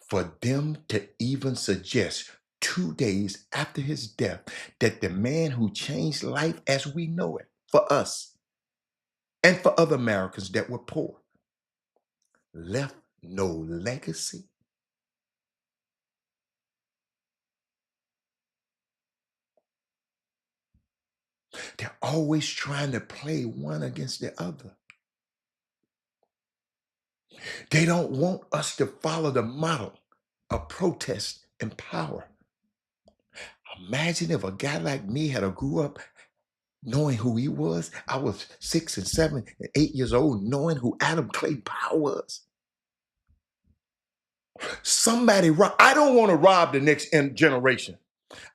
for them to even suggest 2 days after his death that the man who changed life as we know it for us and for other Americans that were poor left no legacy. They're always trying to play one against the other. They don't want us to follow the model of protest and power. Imagine if a guy like me had grew up knowing who he was. I was 6 and 7 and 8 years old knowing who Adam Clayton Powell was. I don't want to rob the next generation.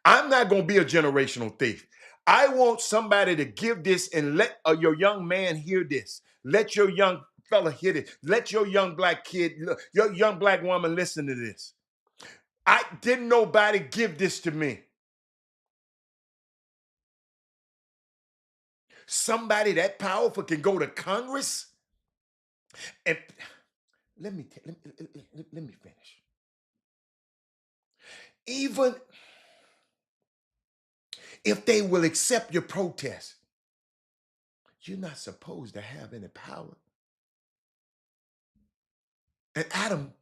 I'm not going to be a generational thief. I want somebody to give this and let your young man hear this. Let your young fella hear it. Let your young Black kid, your young Black woman listen to this. I didn't nobody give this to me. Somebody that powerful can go to Congress and let me finish. Even if they will accept your protest, you're not supposed to have any power. And Adam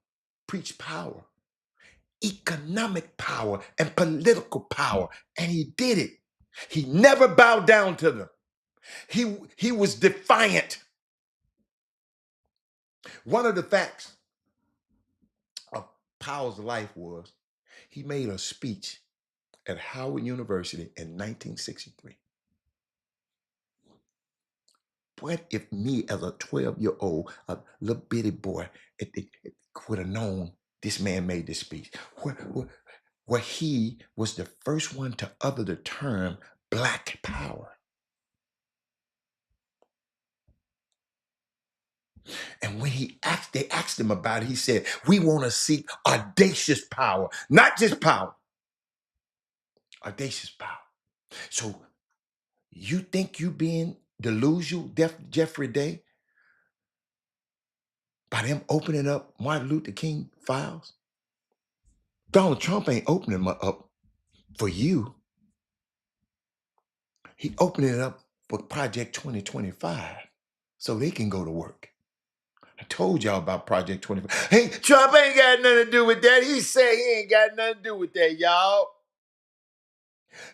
preached power, economic power, and political power, and he did it. He never bowed down to them. He was defiant. One of the facts of Powell's life was he made a speech at Howard University in 1963. What if me as a 12-year-old, a little bitty boy, would have known this man made this speech. Where he was the first one to utter the term Black Power. And when they asked him about it, he said, we want to seek audacious power, not just power, audacious power. So you think you being delusional, Jeffrey Day, by them opening up Martin Luther King files? Donald Trump ain't opening them up for you. He opening it up for Project 2025 so they can go to work. I told y'all about Project 25. Hey, Trump ain't got nothing to do with that. He said he ain't got nothing to do with that, y'all.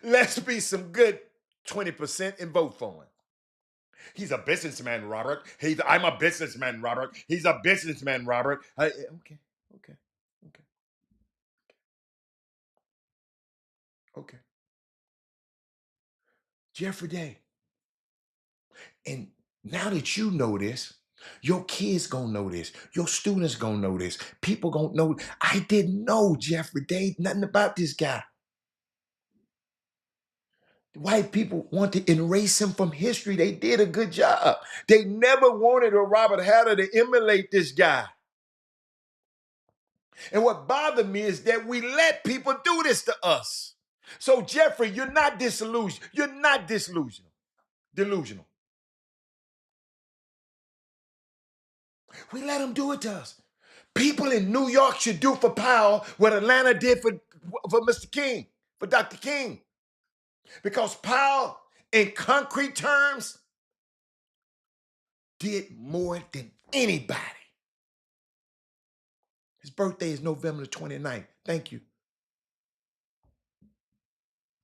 Let's be some good 20% and vote for him. He's a businessman, Robert. I'm a businessman, Robert. He's a businessman, Robert. Okay. Jeffrey Day. And now that you know this, your kids gonna know this. Your students gonna know this. People gonna know. I didn't know Jeffrey Day, nothing about this guy. White people want to erase him from history. They did a good job. They never wanted a Robert Hatter to emulate this guy. And what bothered me is that we let people do this to us. So Jeffrey, you're not disillusioned. You're not delusional. We let them do it to us. People in New York should do for Powell what Atlanta did for Mr. King, for Dr. King. Because Powell, in concrete terms, did more than anybody. His birthday is November the 29th. Thank you.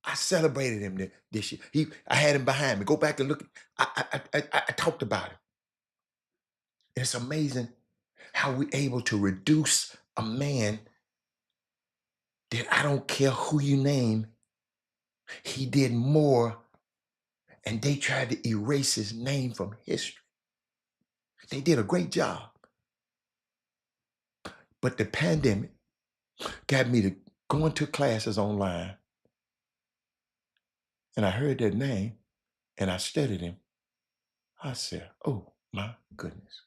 I celebrated him this year. I had him behind me. Go back and look. I talked about him. And it's amazing how we're able to reduce a man that I don't care who you name. He did more, and they tried to erase his name from history. They did a great job. But the pandemic got me to go into classes online. And I heard that name and I studied him. I said, oh my goodness.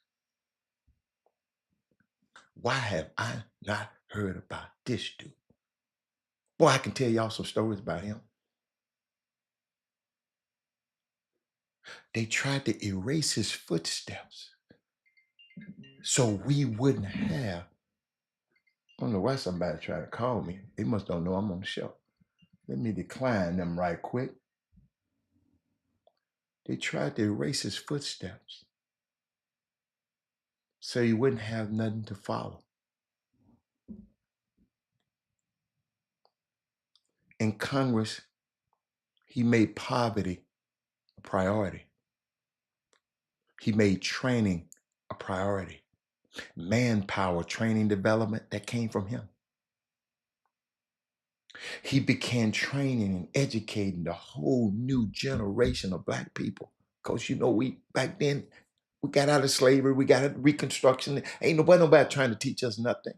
Why have I not heard about this dude? Boy, I can tell y'all some stories about him. They tried to erase his footsteps so we wouldn't have. I don't know why somebody tried to call me. They must don't know I'm on the show. Let me decline them right quick. They tried to erase his footsteps so he wouldn't have nothing to follow. In Congress, he made poverty a priority. He made training a priority. Manpower, training, development, that came from him. He began training and educating the whole new generation of Black people. Because, back then, we got out of slavery, we got out of Reconstruction. Ain't nobody trying to teach us nothing.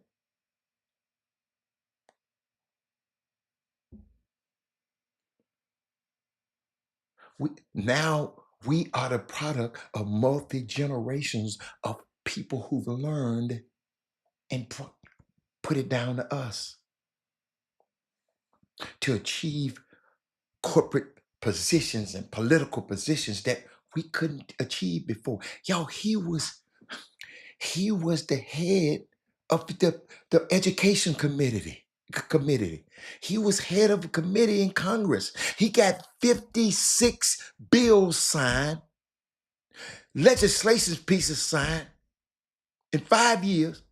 Now we are the product of multi-generations of people who've learned and put it down to us to achieve corporate positions and political positions that we couldn't achieve before. Yo, he was the head of the education committee. He was head of a committee in Congress. He got 56 bills signed, legislation pieces signed in 5 years.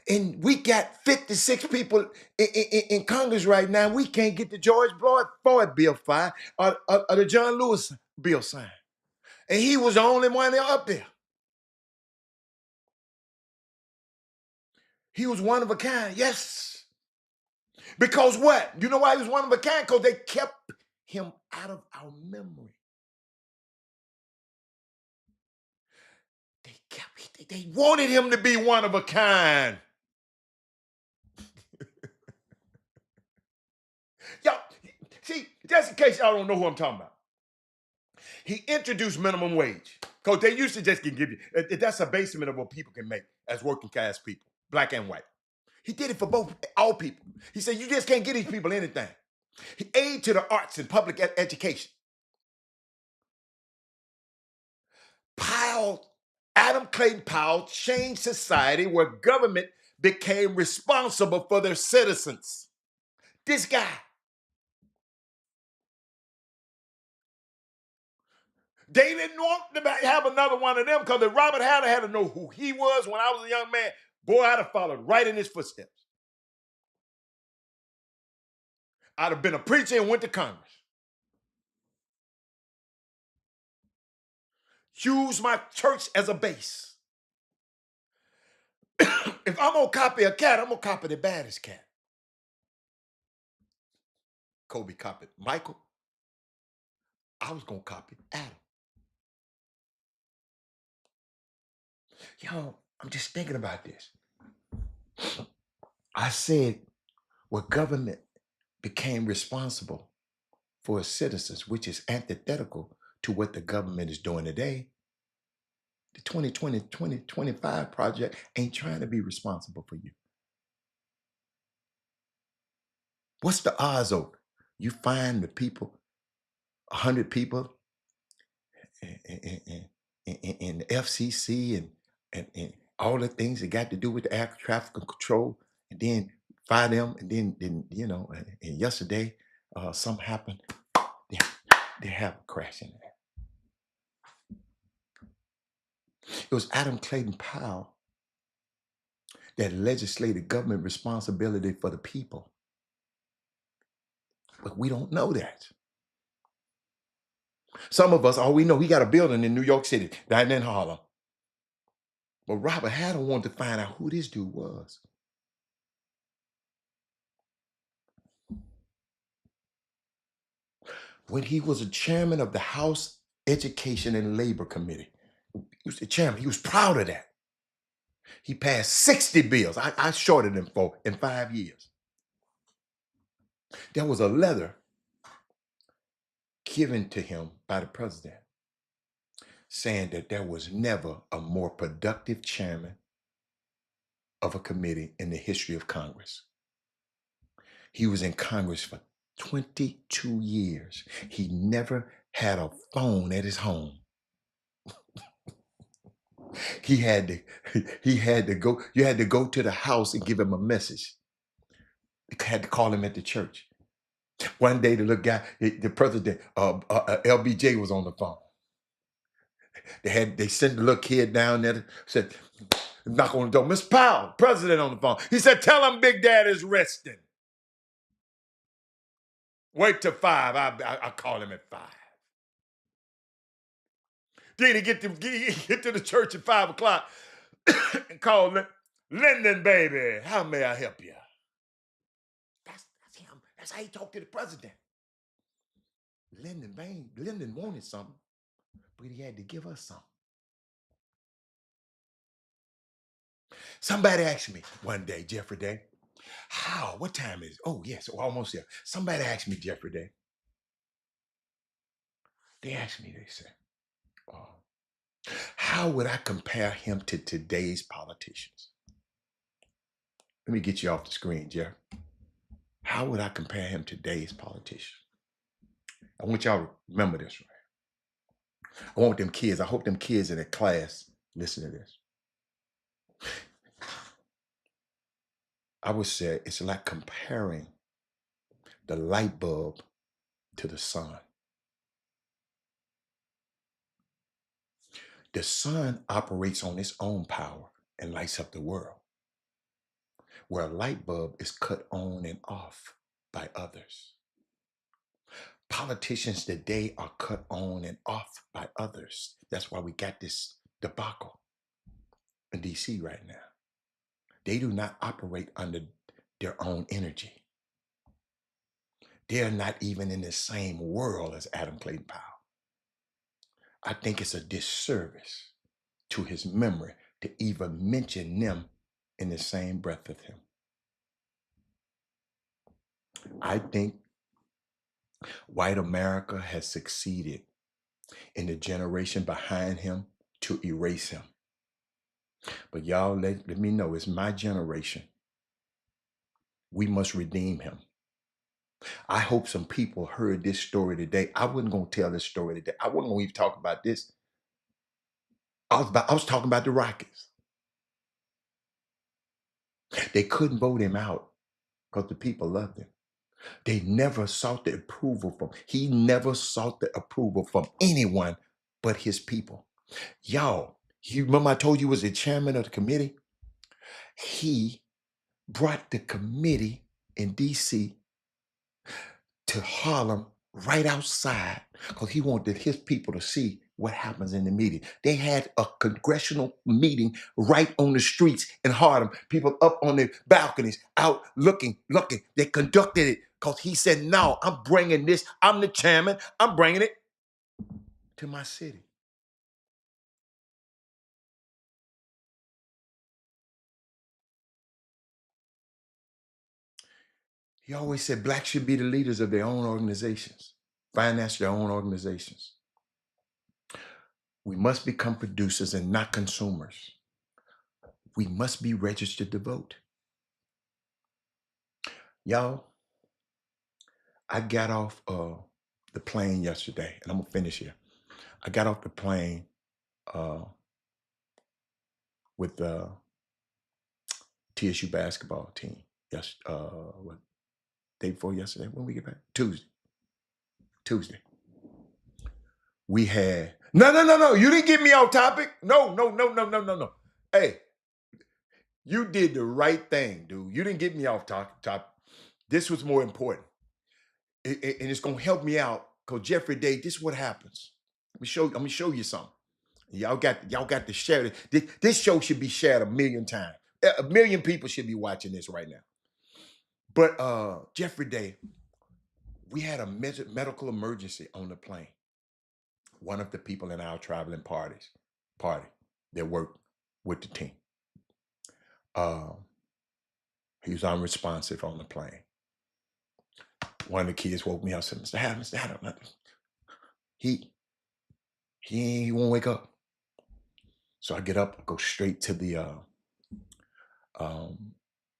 And we got 56 people in Congress right now. We can't get the George Floyd bill filed or the John Lewis bill signed. And he was the only one up there. He was one of a kind, yes. Because what? You know why he was one of a kind? Because they kept him out of our memory. They wanted him to be one of a kind. Just in case y'all don't know who I'm talking about. He introduced minimum wage. Because they used to just give you, that's a basement of what people can make as working class people, black and white. He did it for all people. He said, you just can't get these people anything. He aid to the arts and public education. Adam Clayton Powell changed society where government became responsible for their citizens. This guy. They didn't want to have another one of them because if Robert Hatter had to know who he was when I was a young man, boy, I'd have followed right in his footsteps. I'd have been a preacher and went to Congress. Use my church as a base. If I'm going to copy a cat, I'm going to copy the baddest cat. Kobe copied Michael. I was going to copy Adam. Yo, I'm just thinking about this. I said, well, government became responsible for its citizens, which is antithetical to what the government is doing today. The 2020, 2025 project ain't trying to be responsible for you. What's the odds of you find the people, 100 people in the FCC and all the things that got to do with the air traffic control, and then fire them, and then you know, and yesterday something happened. They have a crash in there. It was Adam Clayton Powell that legislated government responsibility for the people. But we don't know that. Some of us, all we know, he got a building in New York City, down in Harlem. But Robert Hatter wanted to find out who this dude was. When he was a chairman of the House Education and Labor Committee, he was the chairman. He was proud of that. He passed 60 bills. I shorted him for in 5 years. There was a letter given to him by the president saying that there was never a more productive chairman of a committee in the history of Congress. He was in Congress for 22 years. He never had a phone at his home. He had to go, you had to go to the house and give him a message. You had to call him at the church. One day the little guy, the president, LBJ was on the phone. They sent the little kid down there, said, knock on the door, Miss Powell, president on the phone. He said, tell him Big Dad is resting. Wait till 5, I call him at 5. Then he get to the church at 5 o'clock and call Lyndon, baby, how may I help you? That's him. That's how he talked to the president. Lyndon wanted something, but he had to give us something. Somebody asked me one day, Jeffrey Day, what time is it? Oh, yes, we're almost there. Somebody asked me, Jeffrey Day, they asked me, they said, how would I compare him to today's politicians? Let me get you off the screen, Jeff. How would I compare him to today's politicians? I want y'all to remember this, right? I want them kids, I hope them kids in the class listen to this. I would say it's like comparing the light bulb to the sun. The sun operates on its own power and lights up the world, where a light bulb is cut on and off by others. Politicians today are cut on and off by others. That's why we got this debacle in DC right now. They do not operate under their own energy. They're not even in the same world as Adam Clayton Powell. I think it's a disservice to his memory to even mention them in the same breath with him. I think White America has succeeded in the generation behind him to erase him. But y'all, let me know, it's my generation. We must redeem him. I hope some people heard this story today. I wasn't going to tell this story today. I wasn't going to even talk about this. I was talking about the Rockets. They couldn't vote him out because the people loved him. They never sought the approval from. He never sought the approval from anyone but his people. Y'all, you remember I told you he was the chairman of the committee? He brought the committee in DC to Harlem right outside because he wanted his people to see what happens in the meeting. They had a congressional meeting right on the streets in Harlem, people up on the balconies, out looking. They conducted it because he said, no, I'm bringing this. I'm the chairman. I'm bringing it to my city. He always said blacks should be the leaders of their own organizations, finance their own organizations. We must become producers and not consumers. We must be registered to vote. Y'all, I got off the plane yesterday, and I'm gonna finish here. I got off the plane uh, with the TSU basketball team. Yes, what day before yesterday? When we get back? Tuesday. We had no. You didn't get me off topic. No. Hey, you did the right thing, dude. You didn't get me off topic. This was more important, and it's gonna help me out. Cause Jeffrey Day, this is what happens. I'm gonna show you something. Y'all got to share it. This show should be shared 1,000,000 times. 1,000,000 people should be watching this right now. But Jeffrey Day, we had a medical emergency on the plane. One of the people in our traveling party that worked with the team. He was unresponsive on the plane. One of the kids woke me up and said, Mr. Adam, he won't wake up. So I get up, go straight to the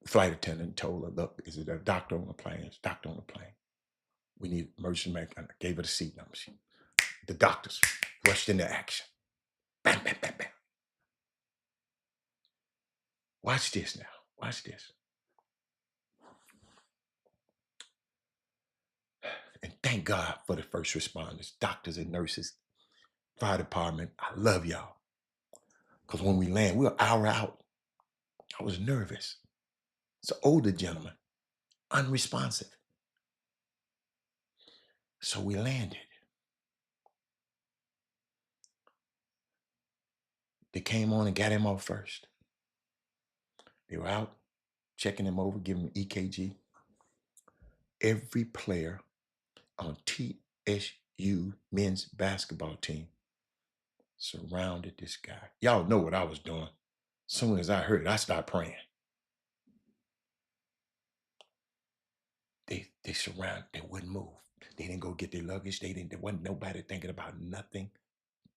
flight attendant, told her, look, is it a doctor on the plane? It's a doctor on the plane. We need emergency medical. I gave her the seat number. The doctors rushed into action. Bam, bam, bam, bam. Watch this now. Watch this. And thank God for the first responders, doctors and nurses, fire department. I love y'all. Because when we land, we were an hour out. I was nervous. It's an older gentleman, unresponsive. So we landed. They came on and got him off first. They were out, checking him over, giving him EKG. Every player on TSU men's basketball team surrounded this guy. Y'all know what I was doing. As soon as I heard it, I started praying. They surrounded, they wouldn't move. They didn't go get their luggage. There wasn't nobody thinking about nothing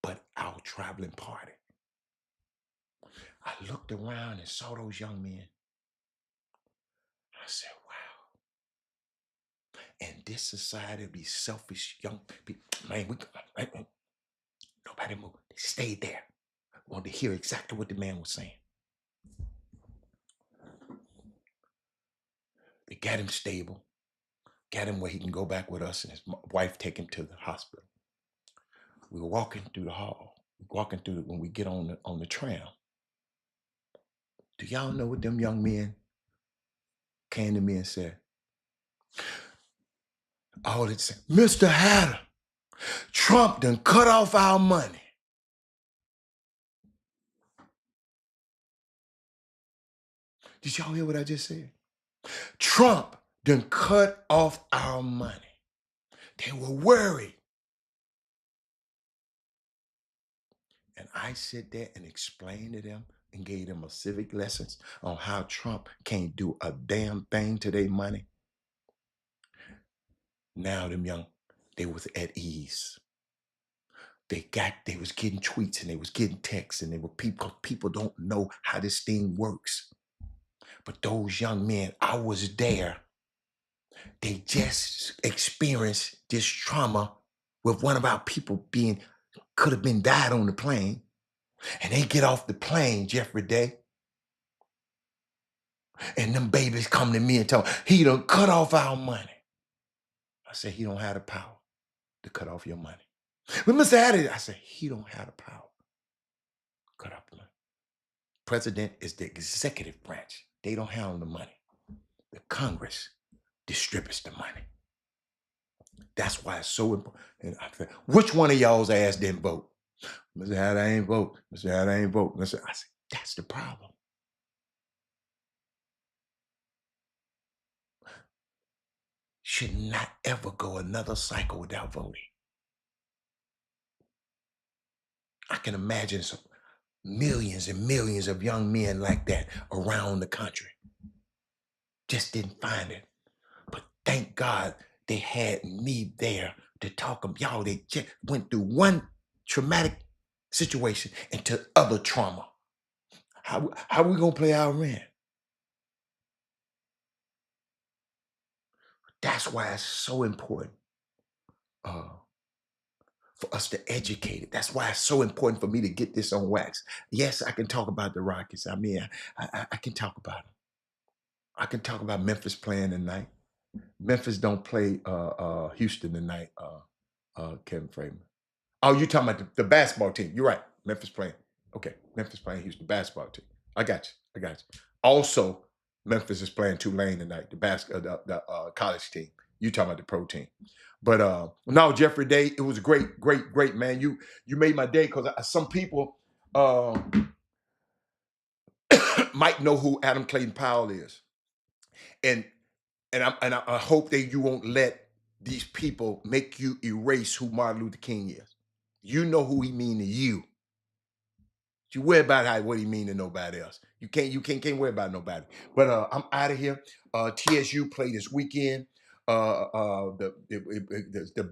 but our traveling party. I looked around and saw those young men. I said, wow. And this society of these selfish young people, man, nobody moved. They stayed there. I wanted to hear exactly what the man was saying. They got him stable, got him where he can go back with us, and his wife take him to the hospital. We were walking through the hall, when we get on the tram. Do y'all know what them young men came to me and said? All it said, Mr. Hatter, Trump done cut off our money. Did y'all hear what I just said? Trump done cut off our money. They were worried. And I sit there and explained to them and gave them a civic lessons on how Trump can't do a damn thing to their money. Now them young, they was at ease. They was getting tweets and they was getting texts and they were people don't know how this thing works. But those young men, I was there. They just experienced this trauma with one of our people could have been died on the plane. And they get off the plane, Jeffrey Day. And them babies come to me and tell me, he done cut off our money. I said, he don't have the power to cut off your money. But Mr. Addy, I said, he don't have the power to cut off the money. President is the executive branch. They don't handle the money. The Congress distributes the money. That's why it's so important. And I said, which one of y'all's ass didn't vote? Mr. Addy, I ain't vote. Mr. Addy, I ain't vote. I said, that's the problem. Should not ever go another cycle without voting. I can imagine some millions and millions of young men like that around the country. Just didn't find it. But thank God they had me there to talk them. Y'all, they just went through one traumatic situation into other trauma. How we gonna play our rent? That's why it's so important for us to educate it. That's why it's so important for me to get this on wax. Yes, I can talk about the Rockets. I mean, I can talk about them. I can talk about Memphis playing tonight. Memphis don't play Houston tonight, Kevin Freeman. Oh, you're talking about the basketball team. You're right. Memphis playing. Okay, Memphis playing Houston basketball team. I got you. Also, Memphis is playing Tulane tonight, the college team. You talking about the pro team. But no, Jeffrey Day, it was great, man. You made my day because some people might know who Adam Clayton Powell is. And I hope that you won't let these people make you erase who Martin Luther King is. You know who he mean to you. You worry about what he mean to nobody else. You can't worry about nobody. But I'm out of here. TSU play this weekend. The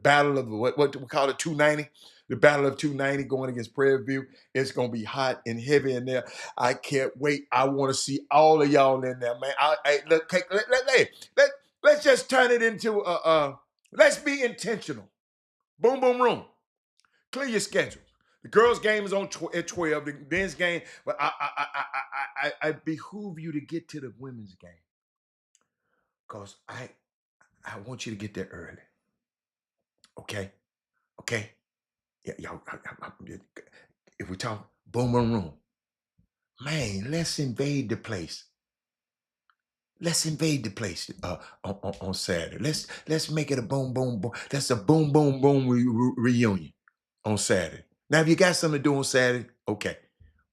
battle of what we call it, 290. The battle of 290 going against Prairie View. It's gonna be hot and heavy in there. I can't wait. I want to see all of y'all in there, man. Let's just turn it into let's be intentional. Boom, boom, room. Clear your schedule. The girls' game is on at 12. The men's game, but I behoove you to get to the women's game, cause I want you to get there early. Okay. Yeah, y'all. If we talk boom boom room, man, let's invade the place. Let's invade the place on Saturday. Let's make it a boom boom boom. That's a boom boom boom reunion on Saturday. Now, if you got something to do on Saturday, okay.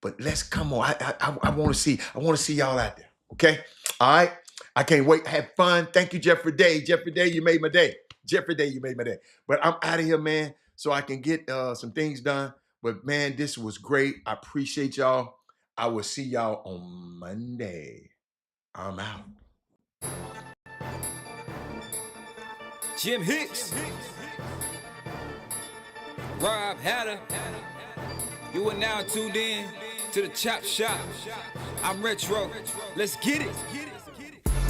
But let's come on. I want to see y'all out there. Okay. All right. I can't wait. Have fun. Thank you, Jeffrey Day. Jeffrey Day, you made my day. Jeffrey Day, you made my day. But I'm out of here, man, so I can get some things done. But man, this was great. I appreciate y'all. I will see y'all on Monday. I'm out. Jim Hicks, Rob Hatter, you are now tuned in to the Chop Shop. I'm Retro, let's get it.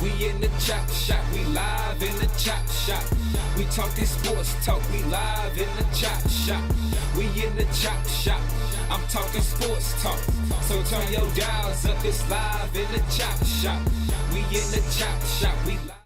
We in the Chop Shop, we live in the Chop Shop. We talking sports talk, we live in the Chop Shop. We in the Chop Shop, I'm talking sports talk. So turn your dials up, it's live in the Chop Shop. We in the Chop Shop, we live.